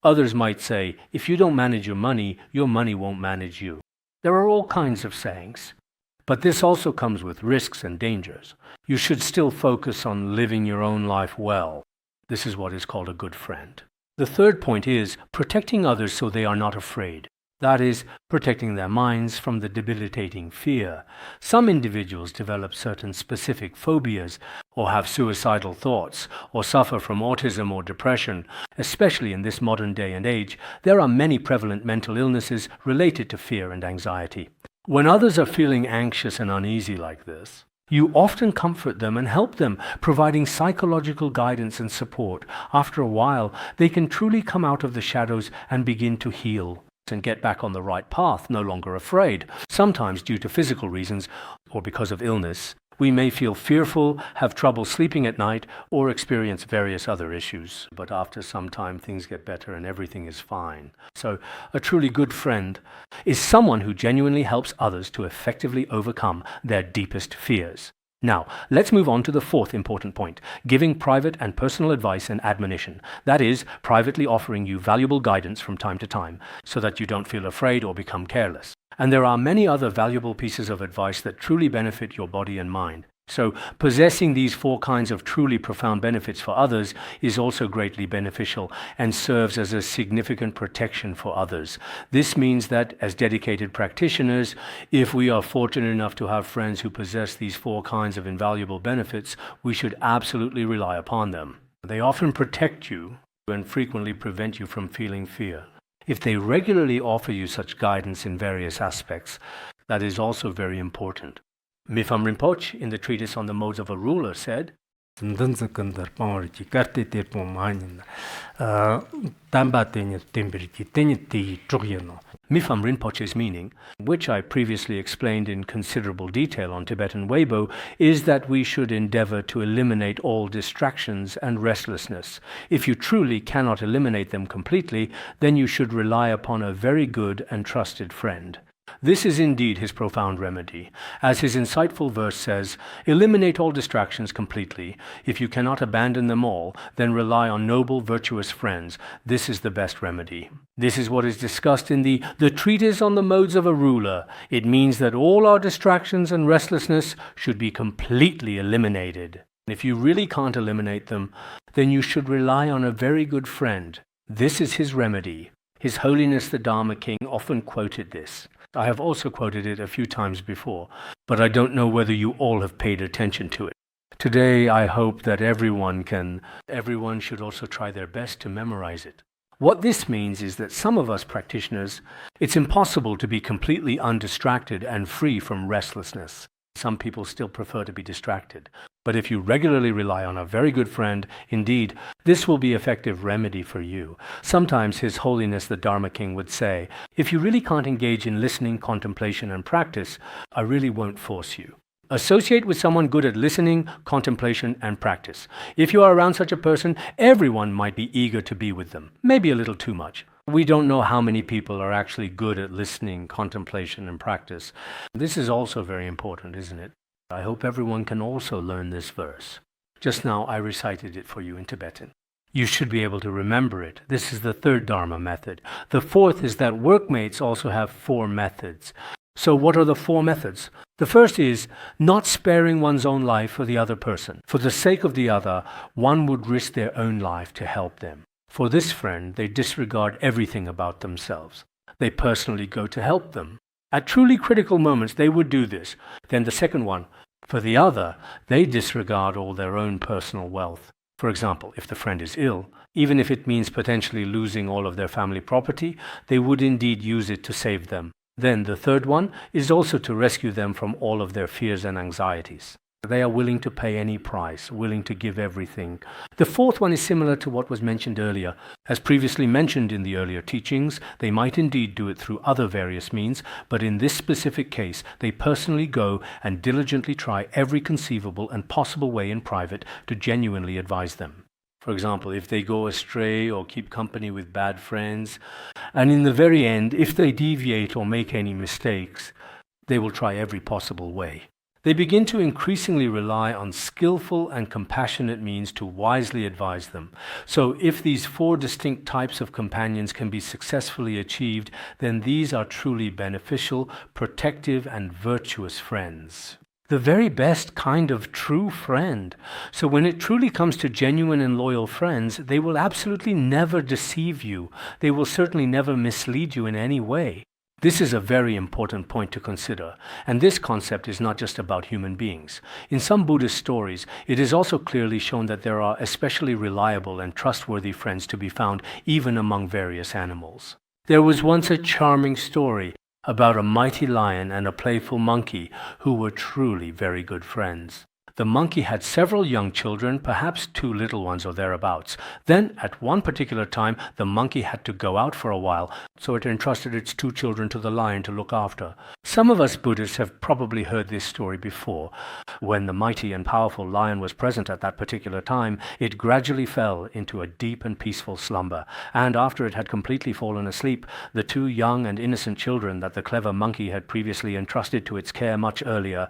Others might say, if you don't manage your money won't manage you. There are all kinds of sayings. But this also comes with risks and dangers. You should still focus on living your own life well. This is what is called a good friend. The third point is protecting others so they are not afraid. That is, protecting their minds from the debilitating fear. Some individuals develop certain specific phobias, or have suicidal thoughts, or suffer from autism or depression. Especially in this modern day and age, there are many prevalent mental illnesses related to fear and anxiety. When others are feeling anxious and uneasy like this, you often comfort them and help them, providing psychological guidance and support. After a while, they can truly come out of the shadows and begin to heal and get back on the right path, no longer afraid. Sometimes due to physical reasons or because of illness, we may feel fearful, have trouble sleeping at night, or experience various other issues. But after some time, things get better and everything is fine. So, a truly good friend is someone who genuinely helps others to effectively overcome their deepest fears. Now, let's move on to the fourth important point, giving private and personal advice and admonition. That is, privately offering you valuable guidance from time to time, so that you don't feel afraid or become careless. And there are many other valuable pieces of advice that truly benefit your body and mind. So, possessing these four kinds of truly profound benefits for others is also greatly beneficial and serves as a significant protection for others. This means that, as dedicated practitioners, if we are fortunate enough to have friends who possess these four kinds of invaluable benefits, we should absolutely rely upon them. They often protect you and frequently prevent you from feeling fear. If they regularly offer you such guidance in various aspects, that is also very important. Mifam Rinpoche, in the treatise on the modes of a ruler, said, Mifam Rinpoche's meaning, which I previously explained in considerable detail on Tibetan Weibo, is that we should endeavor to eliminate all distractions and restlessness. If you truly cannot eliminate them completely, then you should rely upon a very good and trusted friend. This is indeed his profound remedy. As his insightful verse says, eliminate all distractions completely. If you cannot abandon them all, then rely on noble, virtuous friends. This is the best remedy. This is what is discussed in the treatise on the modes of a ruler. It means that all our distractions and restlessness should be completely eliminated. If you really can't eliminate them, then you should rely on a very good friend. This is his remedy. His Holiness the Dharma King often quoted this. I have also quoted it a few times before, but I don't know whether you all have paid attention to it. Today, I hope that everyone should also try their best to memorize it. What this means is that some of us practitioners, it's impossible to be completely undistracted and free from restlessness. Some people still prefer to be distracted. But if you regularly rely on a very good friend, indeed, this will be an effective remedy for you. Sometimes His Holiness the Dharma King would say, if you really can't engage in listening, contemplation, and practice, I really won't force you. Associate with someone good at listening, contemplation, and practice. If you are around such a person, everyone might be eager to be with them, maybe a little too much. We don't know how many people are actually good at listening, contemplation, and practice. This is also very important, isn't it? I hope everyone can also learn this verse. Just now I recited it for you in Tibetan. You should be able to remember it. This is the third Dharma method. The fourth is that workmates also have 4 methods. So what are the 4 methods? The first is not sparing one's own life for the other person. For the sake of the other, one would risk their own life to help them. For this friend, they disregard everything about themselves. They personally go to help them. At truly critical moments, they would do this. Then the second one, for the other, they disregard all their own personal wealth. For example, if the friend is ill, even if it means potentially losing all of their family property, they would indeed use it to save them. Then the third one is also to rescue them from all of their fears and anxieties. They are willing to pay any price, willing to give everything. The fourth one is similar to what was mentioned earlier. As previously mentioned in the earlier teachings, they might indeed do it through other various means, but in this specific case, they personally go and diligently try every conceivable and possible way in private to genuinely advise them. For example, if they go astray or keep company with bad friends, and in the very end, if they deviate or make any mistakes, they will try every possible way. They begin to increasingly rely on skillful and compassionate means to wisely advise them. So if these 4 distinct types of companions can be successfully achieved, then these are truly beneficial, protective, and virtuous friends. The very best kind of true friend. So when it truly comes to genuine and loyal friends, they will absolutely never deceive you. They will certainly never mislead you in any way. This is a very important point to consider, and this concept is not just about human beings. In some Buddhist stories, it is also clearly shown that there are especially reliable and trustworthy friends to be found even among various animals. There was once a charming story about a mighty lion and a playful monkey who were truly very good friends. The monkey had several young children, perhaps 2 little ones or thereabouts. Then, at one particular time, the monkey had to go out for a while, so it entrusted its 2 children to the lion to look after. Some of us Buddhists have probably heard this story before. When the mighty and powerful lion was present at that particular time, it gradually fell into a deep and peaceful slumber, and after it had completely fallen asleep, the 2 young and innocent children that the clever monkey had previously entrusted to its care much earlier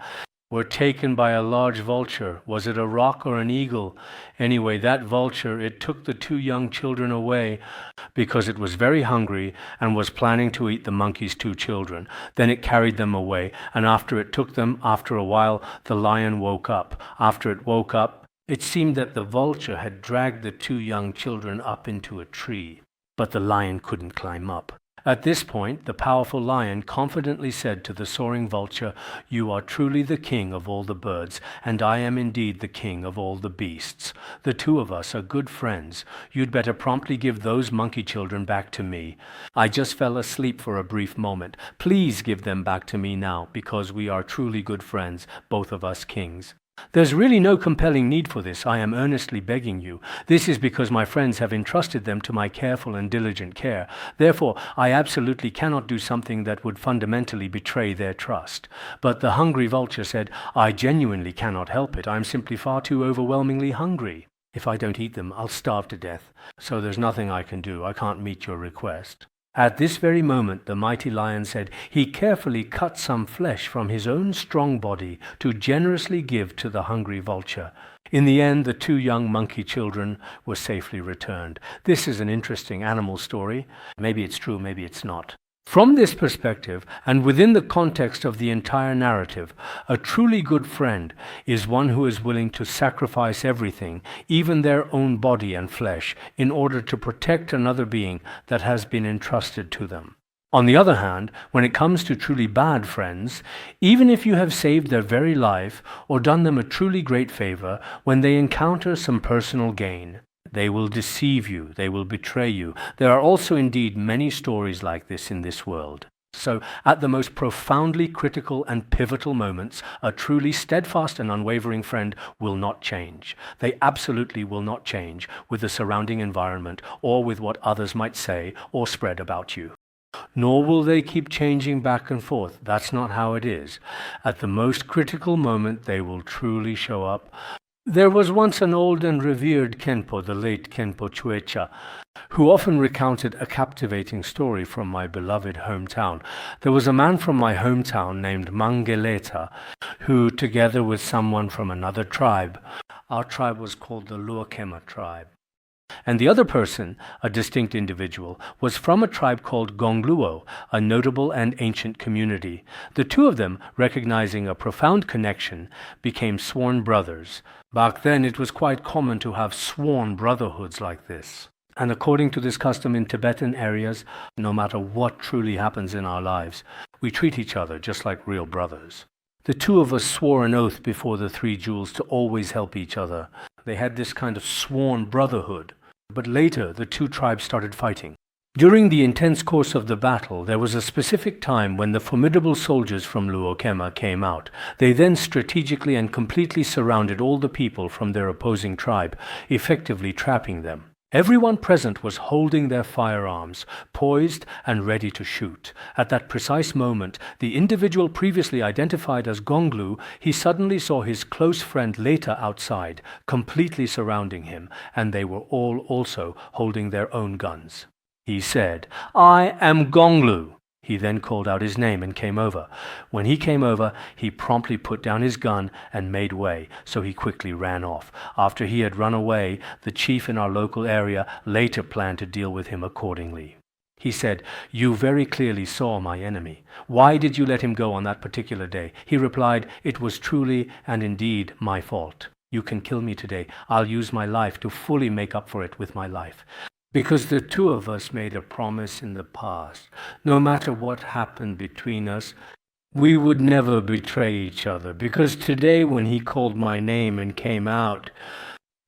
were taken by a large vulture. Was it a roc or an eagle? Anyway, that vulture, it took the 2 young children away because it was very hungry and was planning to eat the monkey's 2 children. Then it carried them away, and after it took them, after a while, the lion woke up. After it woke up, it seemed that the vulture had dragged the 2 young children up into a tree, but the lion couldn't climb up. At this point, the powerful lion confidently said to the soaring vulture, "You are truly the king of all the birds, and I am indeed the king of all the beasts. The 2 of us are good friends. You'd better promptly give those monkey children back to me. I just fell asleep for a brief moment. Please give them back to me now, because we are truly good friends, both of us kings." There's really no compelling need for this, I am earnestly begging you. This is because my friends have entrusted them to my careful and diligent care. Therefore, I absolutely cannot do something that would fundamentally betray their trust. But the hungry vulture said, "I genuinely cannot help it. I'm simply far too overwhelmingly hungry. If I don't eat them, I'll starve to death. So there's nothing I can do. I can't meet your request." At this very moment, the mighty lion said he carefully cut some flesh from his own strong body to generously give to the hungry vulture. In the end, the 2 young monkey children were safely returned. This is an interesting animal story. Maybe it's true, maybe it's not. From this perspective, and within the context of the entire narrative, a truly good friend is one who is willing to sacrifice everything, even their own body and flesh, in order to protect another being that has been entrusted to them. On the other hand, when it comes to truly bad friends, even if you have saved their very life or done them a truly great favor, when they encounter some personal gain, they will deceive you, they will betray you. There are also indeed many stories like this in this world. So, at the most profoundly critical and pivotal moments, a truly steadfast and unwavering friend will not change. They absolutely will not change with the surrounding environment or with what others might say or spread about you. Nor will they keep changing back and forth. That's not how it is. At the most critical moment, they will truly show up. There was once an old and revered Khenpo, the late Khenpo Chuecha, who often recounted a captivating story from my beloved hometown. There was a man from my hometown named Mangeleta, who, together with someone from another tribe, our tribe was called the Luokema tribe, and the other person, a distinct individual, was from a tribe called Gongluo, a notable and ancient community. The 2 of them, recognizing a profound connection, became sworn brothers. Back then, it was quite common to have sworn brotherhoods like this. And according to this custom in Tibetan areas, no matter what truly happens in our lives, we treat each other just like real brothers. The 2 of us swore an oath before the 3 jewels to always help each other. They had this kind of sworn brotherhood. But later, the 2 tribes started fighting. During the intense course of the battle, there was a specific time when the formidable soldiers from Luokema came out. They then strategically and completely surrounded all the people from their opposing tribe, effectively trapping them. Everyone present was holding their firearms, poised and ready to shoot. At that precise moment, the individual previously identified as Gonglu, he suddenly saw his close friend later outside, completely surrounding him, and they were all also holding their own guns. He said, "I am Gonglu." He then called out his name and came over. When he came over, he promptly put down his gun and made way, so he quickly ran off. After he had run away, the chief in our local area later planned to deal with him accordingly. He said, "You very clearly saw my enemy. Why did you let him go on that particular day?" He replied, "It was truly and indeed my fault. You can kill me today. I'll use my life to fully make up for it with my life. Because the 2 of us made a promise in the past. No matter what happened between us, we would never betray each other. Because today when he called my name and came out,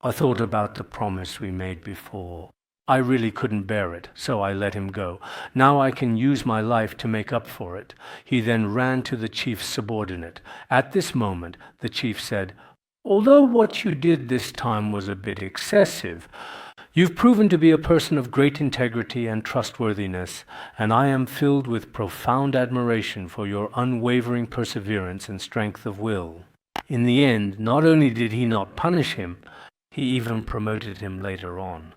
I thought about the promise we made before. I really couldn't bear it, so I let him go. Now I can use my life to make up for it." He then ran to the chief's subordinate. At this moment, the chief said, "Although what you did this time was a bit excessive, you've proven to be a person of great integrity and trustworthiness, and I am filled with profound admiration for your unwavering perseverance and strength of will." In the end, not only did he not punish him, he even promoted him later on.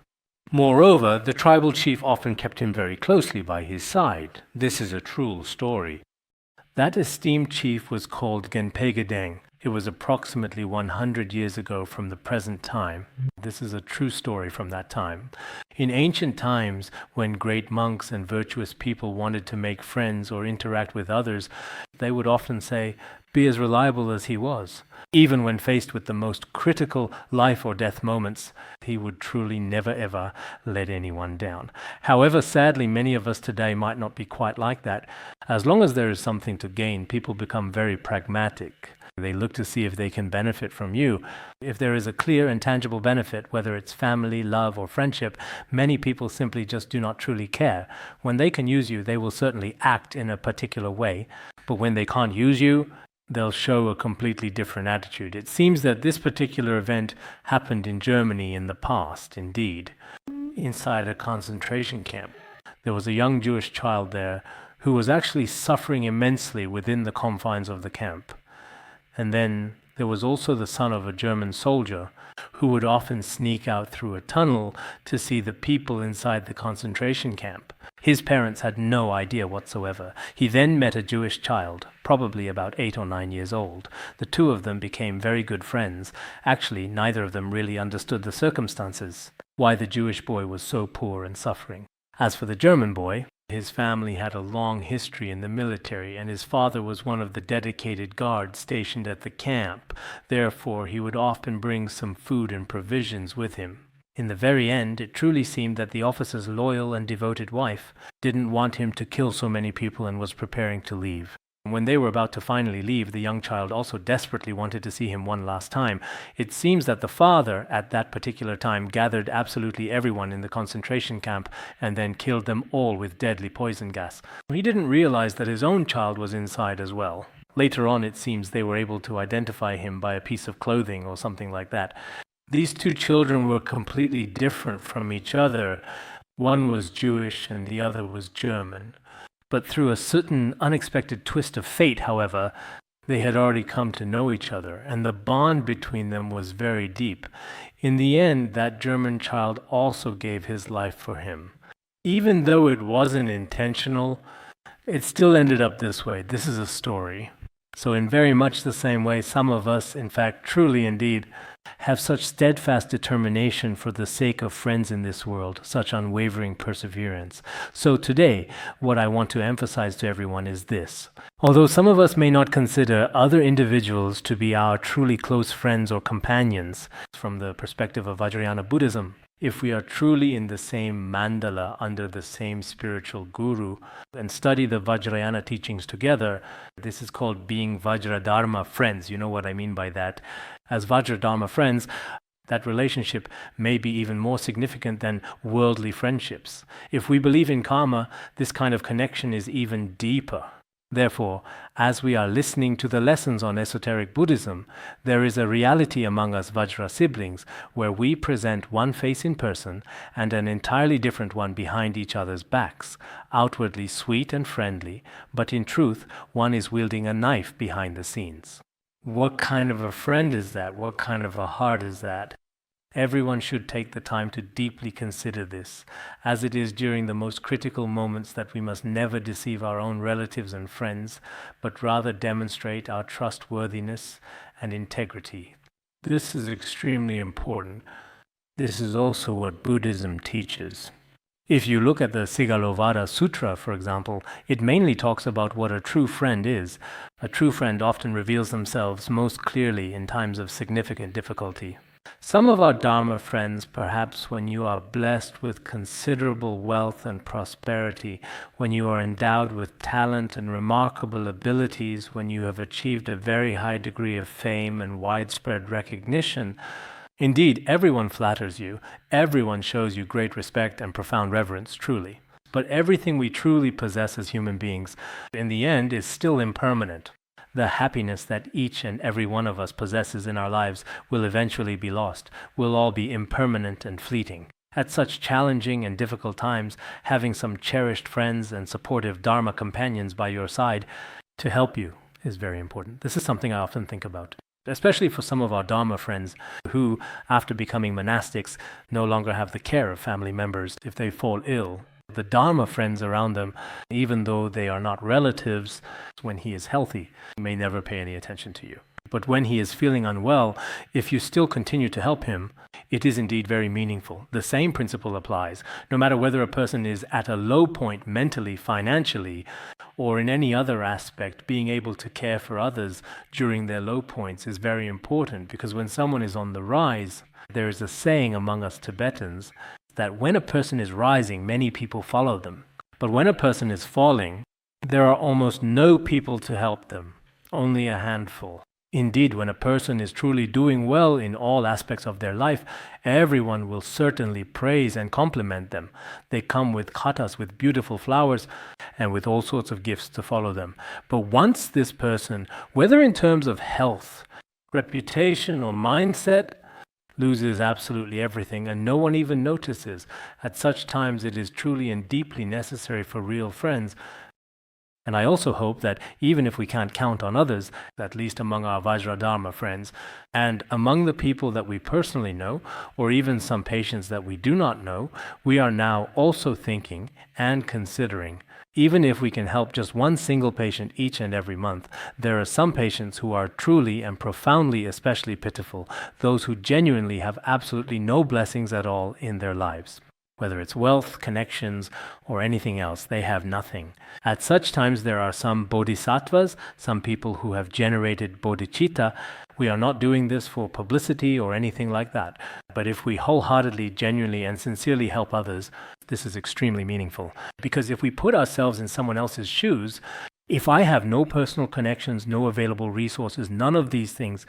Moreover, the tribal chief often kept him very closely by his side. This is a true story. That esteemed chief was called Genpei. It was approximately 100 years ago from the present time. This is a true story from that time. In ancient times, when great monks and virtuous people wanted to make friends or interact with others, they would often say, "Be as reliable as he was." Even when faced with the most critical life or death moments, he would truly never ever let anyone down. However, sadly, many of us today might not be quite like that. As long as there is something to gain, people become very pragmatic. They look to see if they can benefit from you. If there is a clear and tangible benefit, whether it's family, love, or friendship, many people simply just do not truly care. When they can use you, they will certainly act in a particular way. But when they can't use you, they'll show a completely different attitude. It seems that this particular event happened in Germany in the past, indeed. Inside a concentration camp, there was a young Jewish child there who was actually suffering immensely within the confines of the camp. And then there was also the son of a German soldier who would often sneak out through a tunnel to see the people inside the concentration camp. His parents had no idea whatsoever. He then met a Jewish child, probably about 8 or 9 years old. The two of them became very good friends. Actually, neither of them really understood the circumstances, why the Jewish boy was so poor and suffering. As for the German boy, his family had a long history in the military, and his father was one of the dedicated guards stationed at the camp. Therefore, he would often bring some food and provisions with him. In the very end, it truly seemed that the officer's loyal and devoted wife didn't want him to kill so many people and was preparing to leave. When they were about to finally leave, the young child also desperately wanted to see him one last time. It seems that the father, at that particular time, gathered absolutely everyone in the concentration camp and then killed them all with deadly poison gas. He didn't realize that his own child was inside as well. Later on, it seems they were able to identify him by a piece of clothing or something like that. These two children were completely different from each other. One was Jewish and the other was German. But through a certain unexpected twist of fate, however, they had already come to know each other, and the bond between them was very deep. In the end, that German child also gave his life for him. Even though it wasn't intentional, it still ended up this way. This is a story. So in very much the same way, some of us, in fact, truly indeed, have such steadfast determination for the sake of friends in this world, such unwavering perseverance. So today, what I want to emphasize to everyone is this. Although some of us may not consider other individuals to be our truly close friends or companions, from the perspective of Vajrayana Buddhism, if we are truly in the same mandala under the same spiritual guru and study the Vajrayana teachings together, this is called being Vajradharma friends. You know what I mean by that. As Vajradharma friends, that relationship may be even more significant than worldly friendships. If we believe in karma, this kind of connection is even deeper. Therefore, as we are listening to the lessons on esoteric Buddhism, there is a reality among us Vajra siblings where we present one face in person and an entirely different one behind each other's backs, outwardly sweet and friendly, but in truth, one is wielding a knife behind the scenes. What kind of a friend is that? What kind of a heart is that? Everyone should take the time to deeply consider this, as it is during the most critical moments that we must never deceive our own relatives and friends, but rather demonstrate our trustworthiness and integrity. This is extremely important. This is also what Buddhism teaches. If you look at the Sigalovada Sutta, for example, it mainly talks about what a true friend is. A true friend often reveals themselves most clearly in times of significant difficulty. Some of our Dharma friends, perhaps when you are blessed with considerable wealth and prosperity, when you are endowed with talent and remarkable abilities, when you have achieved a very high degree of fame and widespread recognition, Indeed, everyone flatters you, everyone shows you great respect and profound reverence, truly. But everything we truly possess as human beings, in the end, is still impermanent. The happiness that each and every one of us possesses in our lives will eventually be lost, will all be impermanent and fleeting. At such challenging and difficult times, having some cherished friends and supportive Dharma companions by your side to help you is very important. This is something I often think about, especially for some of our Dharma friends who, after becoming monastics, no longer have the care of family members if they fall ill. The Dharma friends around them, even though they are not relatives, when he is healthy, may never pay any attention to you. But when he is feeling unwell, if you still continue to help him, it is indeed very meaningful. The same principle applies, no matter whether a person is at a low point mentally, financially, or in any other aspect. Being able to care for others during their low points is very important, because when someone is on the rise, there is a saying among us Tibetans that when a person is rising, many people follow them. But when a person is falling, there are almost no people to help them, only a handful. Indeed, when a person is truly doing well in all aspects of their life, everyone will certainly praise and compliment them. They come with khatas, with beautiful flowers, and with all sorts of gifts to follow them. But once this person, whether in terms of health, reputation, or mindset, loses absolutely everything, and no one even notices, at such times it is truly and deeply necessary for real friends. And I also hope that even if we can't count on others, at least among our Vajradharma friends, and among the people that we personally know, or even some patients that we do not know, we are now also thinking and considering, even if we can help just one single patient each and every month. There are some patients who are truly and profoundly especially pitiful, those who genuinely have absolutely no blessings at all in their lives. Whether it's wealth, connections, or anything else, they have nothing. At such times there are some bodhisattvas, some people who have generated bodhicitta. We are not doing this for publicity or anything like that. But if we wholeheartedly, genuinely, and sincerely help others, this is extremely meaningful. Because if we put ourselves in someone else's shoes, if I have no personal connections, no available resources, none of these things,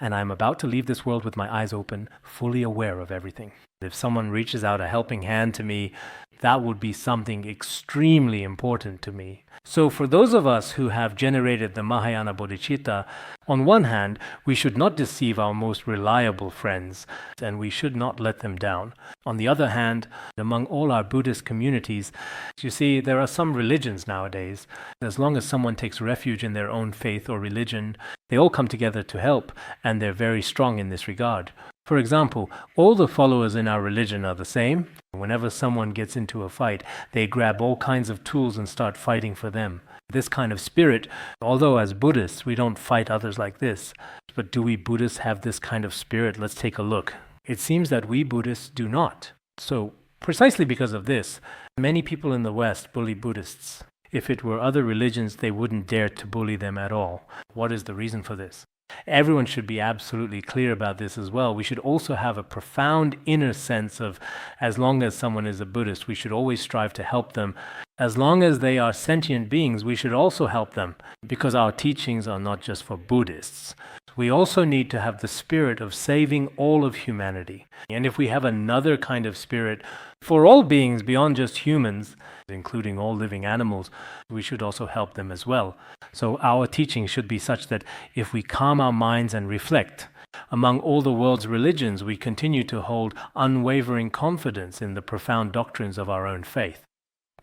and I'm about to leave this world with my eyes open, fully aware of everything. If someone reaches out a helping hand to me, that would be something extremely important to me. So for those of us who have generated the Mahayana bodhicitta, on one hand, we should not deceive our most reliable friends, and we should not let them down. On the other hand, among all our Buddhist communities, you see, there are some religions nowadays. As long as someone takes refuge in their own faith or religion, they all come together to help, and they're very strong in this regard. For example, all the followers in our religion are the same. Whenever someone gets into a fight, they grab all kinds of tools and start fighting for them. This kind of spirit, although as Buddhists we don't fight others like this, but do we Buddhists have this kind of spirit? Let's take a look. It seems that we Buddhists do not. So, precisely because of this, many people in the West bully Buddhists. If it were other religions, they wouldn't dare to bully them at all. What is the reason for this? Everyone should be absolutely clear about this as well. We should also have a profound inner sense of, as long as someone is a Buddhist, we should always strive to help them. As long as they are sentient beings, we should also help them, because our teachings are not just for Buddhists. We also need to have the spirit of saving all of humanity. And if we have another kind of spirit for all beings beyond just humans, including all living animals, we should also help them as well. So our teaching should be such that if we calm our minds and reflect, among all the world's religions, we continue to hold unwavering confidence in the profound doctrines of our own faith.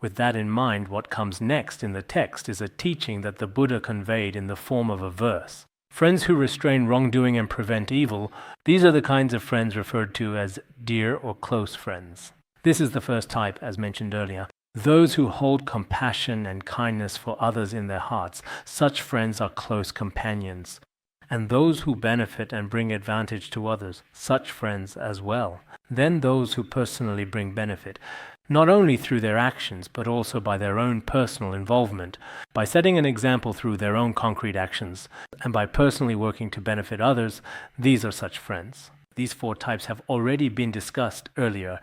With that in mind, what comes next in the text is a teaching that the Buddha conveyed in the form of a verse. Friends who restrain wrongdoing and prevent evil, these are the kinds of friends referred to as dear or close friends. This is the first type, as mentioned earlier. Those who hold compassion and kindness for others in their hearts, such friends are close companions. And those who benefit and bring advantage to others, such friends as well. Then those who personally bring benefit, not only through their actions, but also by their own personal involvement, by setting an example through their own concrete actions, and by personally working to benefit others, these are such friends. These four types have already been discussed earlier.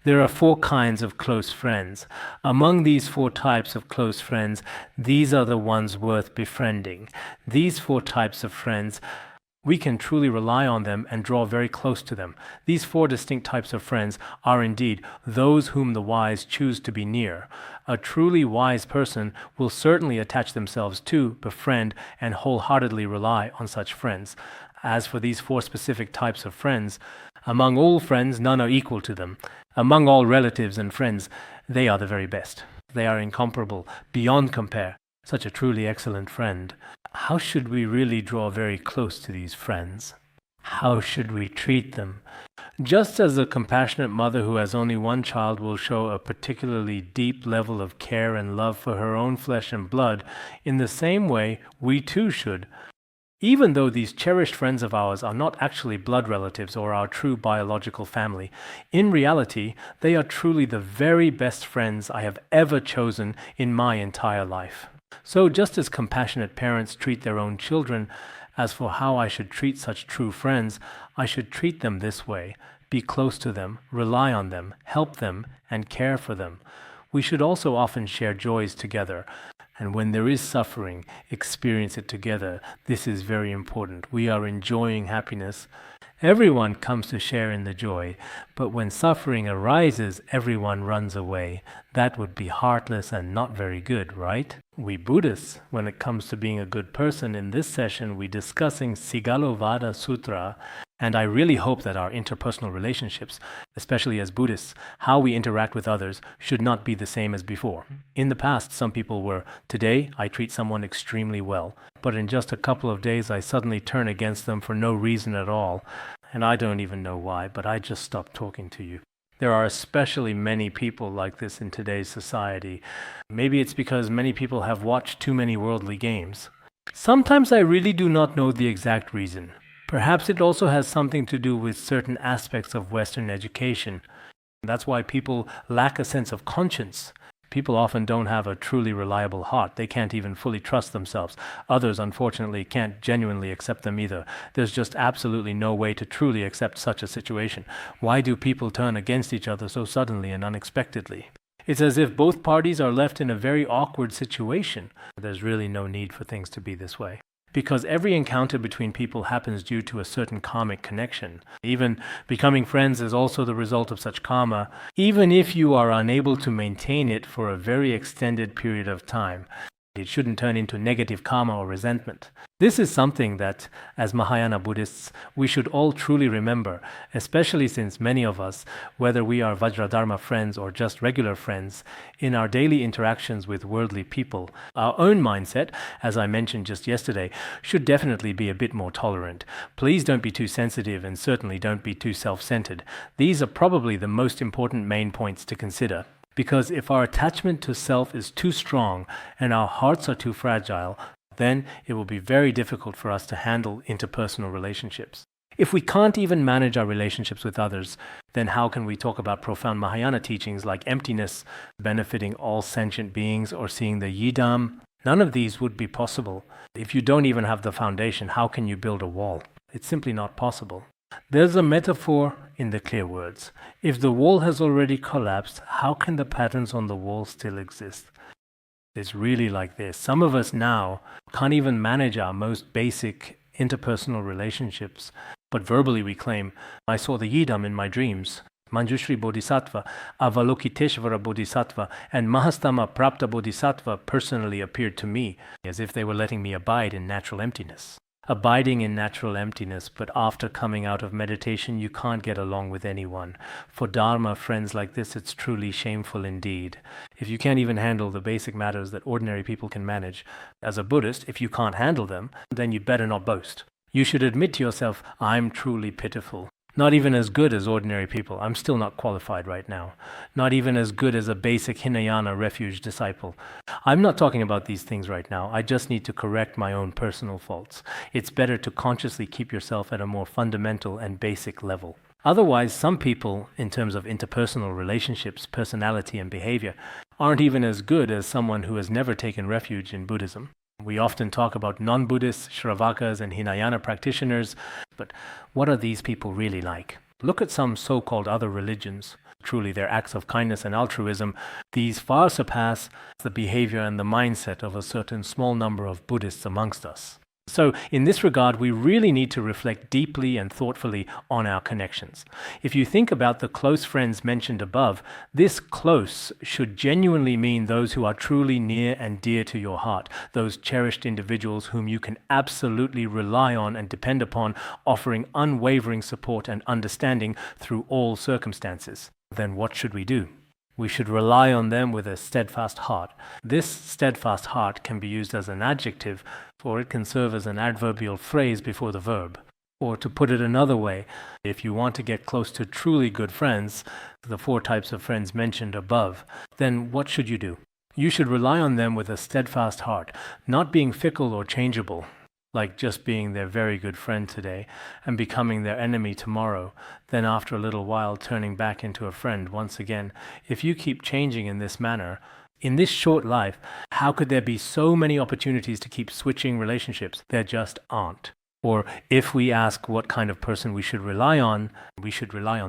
There are four kinds of close friends. Among these four types of close friends, these are the ones worth befriending. These four types of friends, we can truly rely on them and draw very close to them. These 4 distinct types of friends are indeed those whom the wise choose to be near. A truly wise person will certainly attach themselves to, befriend, and wholeheartedly rely on such friends. As for these 4 specific types of friends, among all friends, none are equal to them. Among all relatives and friends, they are the very best. They are incomparable, beyond compare. Such a truly excellent friend. How should we really draw very close to these friends? How should we treat them? Just as a compassionate mother who has only one child will show a particularly deep level of care and love for her own flesh and blood, in the same way we too should. Even though these cherished friends of ours are not actually blood relatives or our true biological family, in reality, they are truly the very best friends I have ever chosen in my entire life. So just as compassionate parents treat their own children, as for how I should treat such true friends, I should treat them this way, be close to them, rely on them, help them, and care for them. We should also often share joys together. And when there is suffering, experience it together. This is very important. We are enjoying happiness. Everyone comes to share in the joy, but when suffering arises, everyone runs away. That would be heartless and not very good, right? We Buddhists, when it comes to being a good person, in this session we're discussing Sigalovada Sutta, and I really hope that our interpersonal relationships, especially as Buddhists, how we interact with others, should not be the same as before. In the past, some people were, today I treat someone extremely well, but in just a couple of days I suddenly turn against them for no reason at all, and I don't even know why, but I just stopped talking to you. There are especially many people like this in today's society. Maybe it's because many people have watched too many worldly games. Sometimes I really do not know the exact reason. Perhaps it also has something to do with certain aspects of Western education. That's why people lack a sense of conscience. People often don't have a truly reliable heart. They can't even fully trust themselves. Others, unfortunately, can't genuinely accept them either. There's just absolutely no way to truly accept such a situation. Why do people turn against each other so suddenly and unexpectedly? It's as if both parties are left in a very awkward situation. There's really no need for things to be this way. Because every encounter between people happens due to a certain karmic connection. Even becoming friends is also the result of such karma, even if you are unable to maintain it for a very extended period of time. It shouldn't turn into negative karma or resentment. This is something that, as Mahayana Buddhists, we should all truly remember, especially since many of us, whether we are Vajradharma friends or just regular friends, in our daily interactions with worldly people, our own mindset, as I mentioned just yesterday, should definitely be a bit more tolerant. Please don't be too sensitive and certainly don't be too self-centered. These are probably the most important main points to consider. Because if our attachment to self is too strong and our hearts are too fragile, then it will be very difficult for us to handle interpersonal relationships. If we can't even manage our relationships with others, then how can we talk about profound Mahayana teachings like emptiness, benefiting all sentient beings, or seeing the Yidam? None of these would be possible. If you don't even have the foundation, how can you build a wall? It's simply not possible. There's a metaphor in the clear words. If the wall has already collapsed, how can the patterns on the wall still exist? It's really like this. Some of us now can't even manage our most basic interpersonal relationships, but verbally we claim, I saw the Yidam in my dreams. Manjushri Bodhisattva, Avalokiteshvara Bodhisattva, and Mahastama Prapta Bodhisattva personally appeared to me, as if they were letting me abide in natural emptiness. Abiding in natural emptiness, but after coming out of meditation, you can't get along with anyone. For Dharma friends like this, it's truly shameful indeed. If you can't even handle the basic matters that ordinary people can manage, as a Buddhist, if you can't handle them, then you better not boast. You should admit to yourself, I'm truly pitiful. Not even as good as ordinary people. I'm still not qualified right now. Not even as good as a basic Hinayana refuge disciple. I'm not talking about these things right now. I just need to correct my own personal faults. It's better to consciously keep yourself at a more fundamental and basic level. Otherwise, some people, in terms of interpersonal relationships, personality, and behavior, aren't even as good as someone who has never taken refuge in Buddhism. We often talk about non-Buddhists, Shravakas, and Hinayana practitioners, but what are these people really like? Look at some so-called other religions. Truly, their acts of kindness and altruism, these far surpass the behavior and the mindset of a certain small number of Buddhists amongst us. So in this regard, we really need to reflect deeply and thoughtfully on our connections. If you think about the close friends mentioned above, this close should genuinely mean those who are truly near and dear to your heart, those cherished individuals whom you can absolutely rely on and depend upon, offering unwavering support and understanding through all circumstances. Then what should we do? We should rely on them with a steadfast heart. This steadfast heart can be used as an adjective, or it can serve as an adverbial phrase before the verb. Or to put it another way, if you want to get close to truly good friends, the 4 types of friends mentioned above, then what should you do? You should rely on them with a steadfast heart, not being fickle or changeable, like just being their very good friend today and becoming their enemy tomorrow, then after a little while turning back into a friend once again. If you keep changing in this manner, in this short life, how could there be so many opportunities to keep switching relationships? There just aren't. Or if we ask what kind of person we should rely on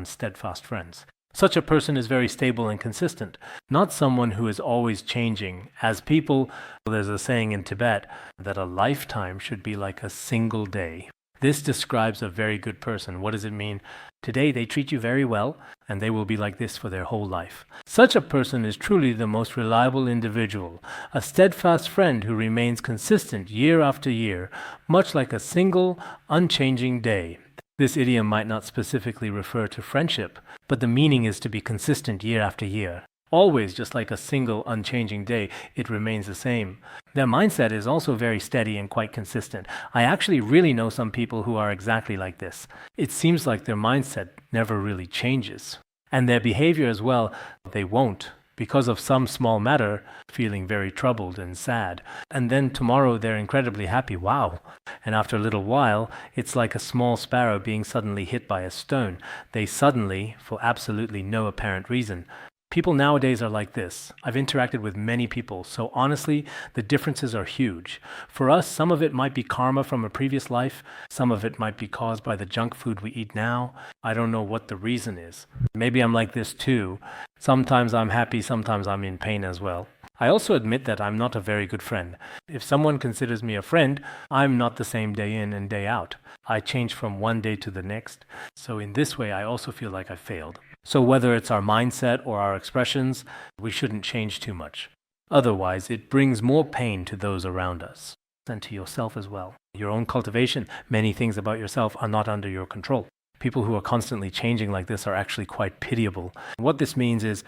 steadfast friends. Such a person is very stable and consistent, not someone who is always changing. As people, there's a saying in Tibet that a lifetime should be like a single day. This describes a very good person. What does it mean? Today they treat you very well, and they will be like this for their whole life. Such a person is truly the most reliable individual, a steadfast friend who remains consistent year after year, much like a single, unchanging day. This idiom might not specifically refer to friendship, but the meaning is to be consistent year after year. Always, just like a single, unchanging day, it remains the same. Their mindset is also very steady and quite consistent. I actually really know some people who are exactly like this. It seems like their mindset never really changes. And their behavior as well, they won't, because of some small matter, feeling very troubled and sad. And then tomorrow they're incredibly happy. Wow. And after a little while, it's like a small sparrow being suddenly hit by a stone. They suddenly, for absolutely no apparent reason. People nowadays are like this. I've interacted with many people, so honestly, the differences are huge. For us, some of it might be karma from a previous life. Some of it might be caused by the junk food we eat now. I don't know what the reason is. Maybe I'm like this too. Sometimes I'm happy, sometimes I'm in pain as well. I also admit that I'm not a very good friend. If someone considers me a friend, I'm not the same day in and day out. I change from one day to the next. So in this way, I also feel like I failed. So whether it's our mindset or our expressions, we shouldn't change too much. Otherwise, it brings more pain to those around us and to yourself as well. Your own cultivation, many things about yourself are not under your control. People who are constantly changing like this are actually quite pitiable. What this means is,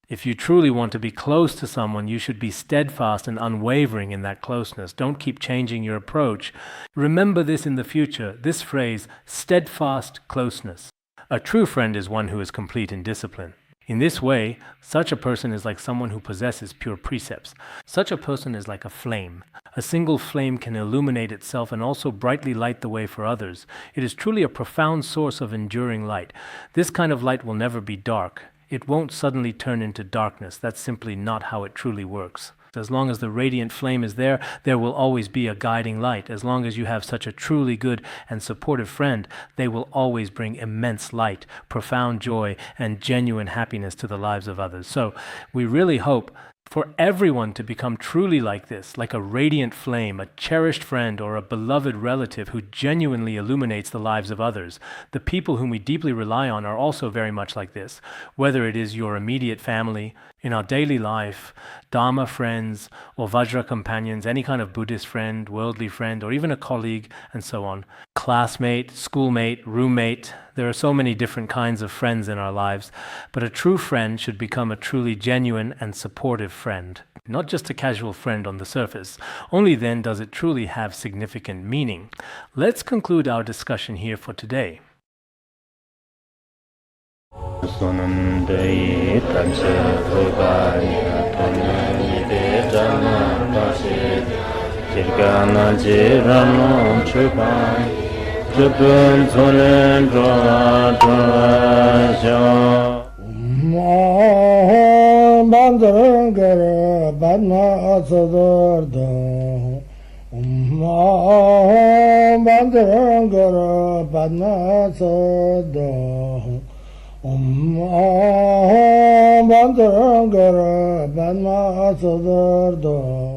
if you truly want to be close to someone, you should be steadfast and unwavering in that closeness. Don't keep changing your approach. Remember this in the future, this phrase, steadfast closeness. A true friend is one who is complete in discipline. In this way, such a person is like someone who possesses pure precepts. Such a person is like a flame. A single flame can illuminate itself and also brightly light the way for others. It is truly a profound source of enduring light. This kind of light will never be dark. It won't suddenly turn into darkness. That's simply not how it truly works. As long as the radiant flame is there, there will always be a guiding light. As long as you have such a truly good and supportive friend, they will always bring immense light, profound joy, and genuine happiness to the lives of others. So we really hope for everyone to become truly like this, like a radiant flame, a cherished friend, or a beloved relative who genuinely illuminates the lives of others. The people whom we deeply rely on are also very much like this, whether it is your immediate family, in our daily life, Dharma friends, or Vajra companions, any kind of Buddhist friend, worldly friend, or even a colleague, and so on. Classmate, schoolmate, roommate. There are so many different kinds of friends in our lives, but a true friend should become a truly genuine and supportive friend, not just a casual friend on the surface. Only then does it truly have significant meaning. Let's conclude our discussion here for today. Sonam dei tamse rupaya tonani de jana pasi kirgana jirano chupai chupun sonen droa droa Bandangara Badna Sodargye Bandangara Badna Sodargye Bandangara Badna Sodargye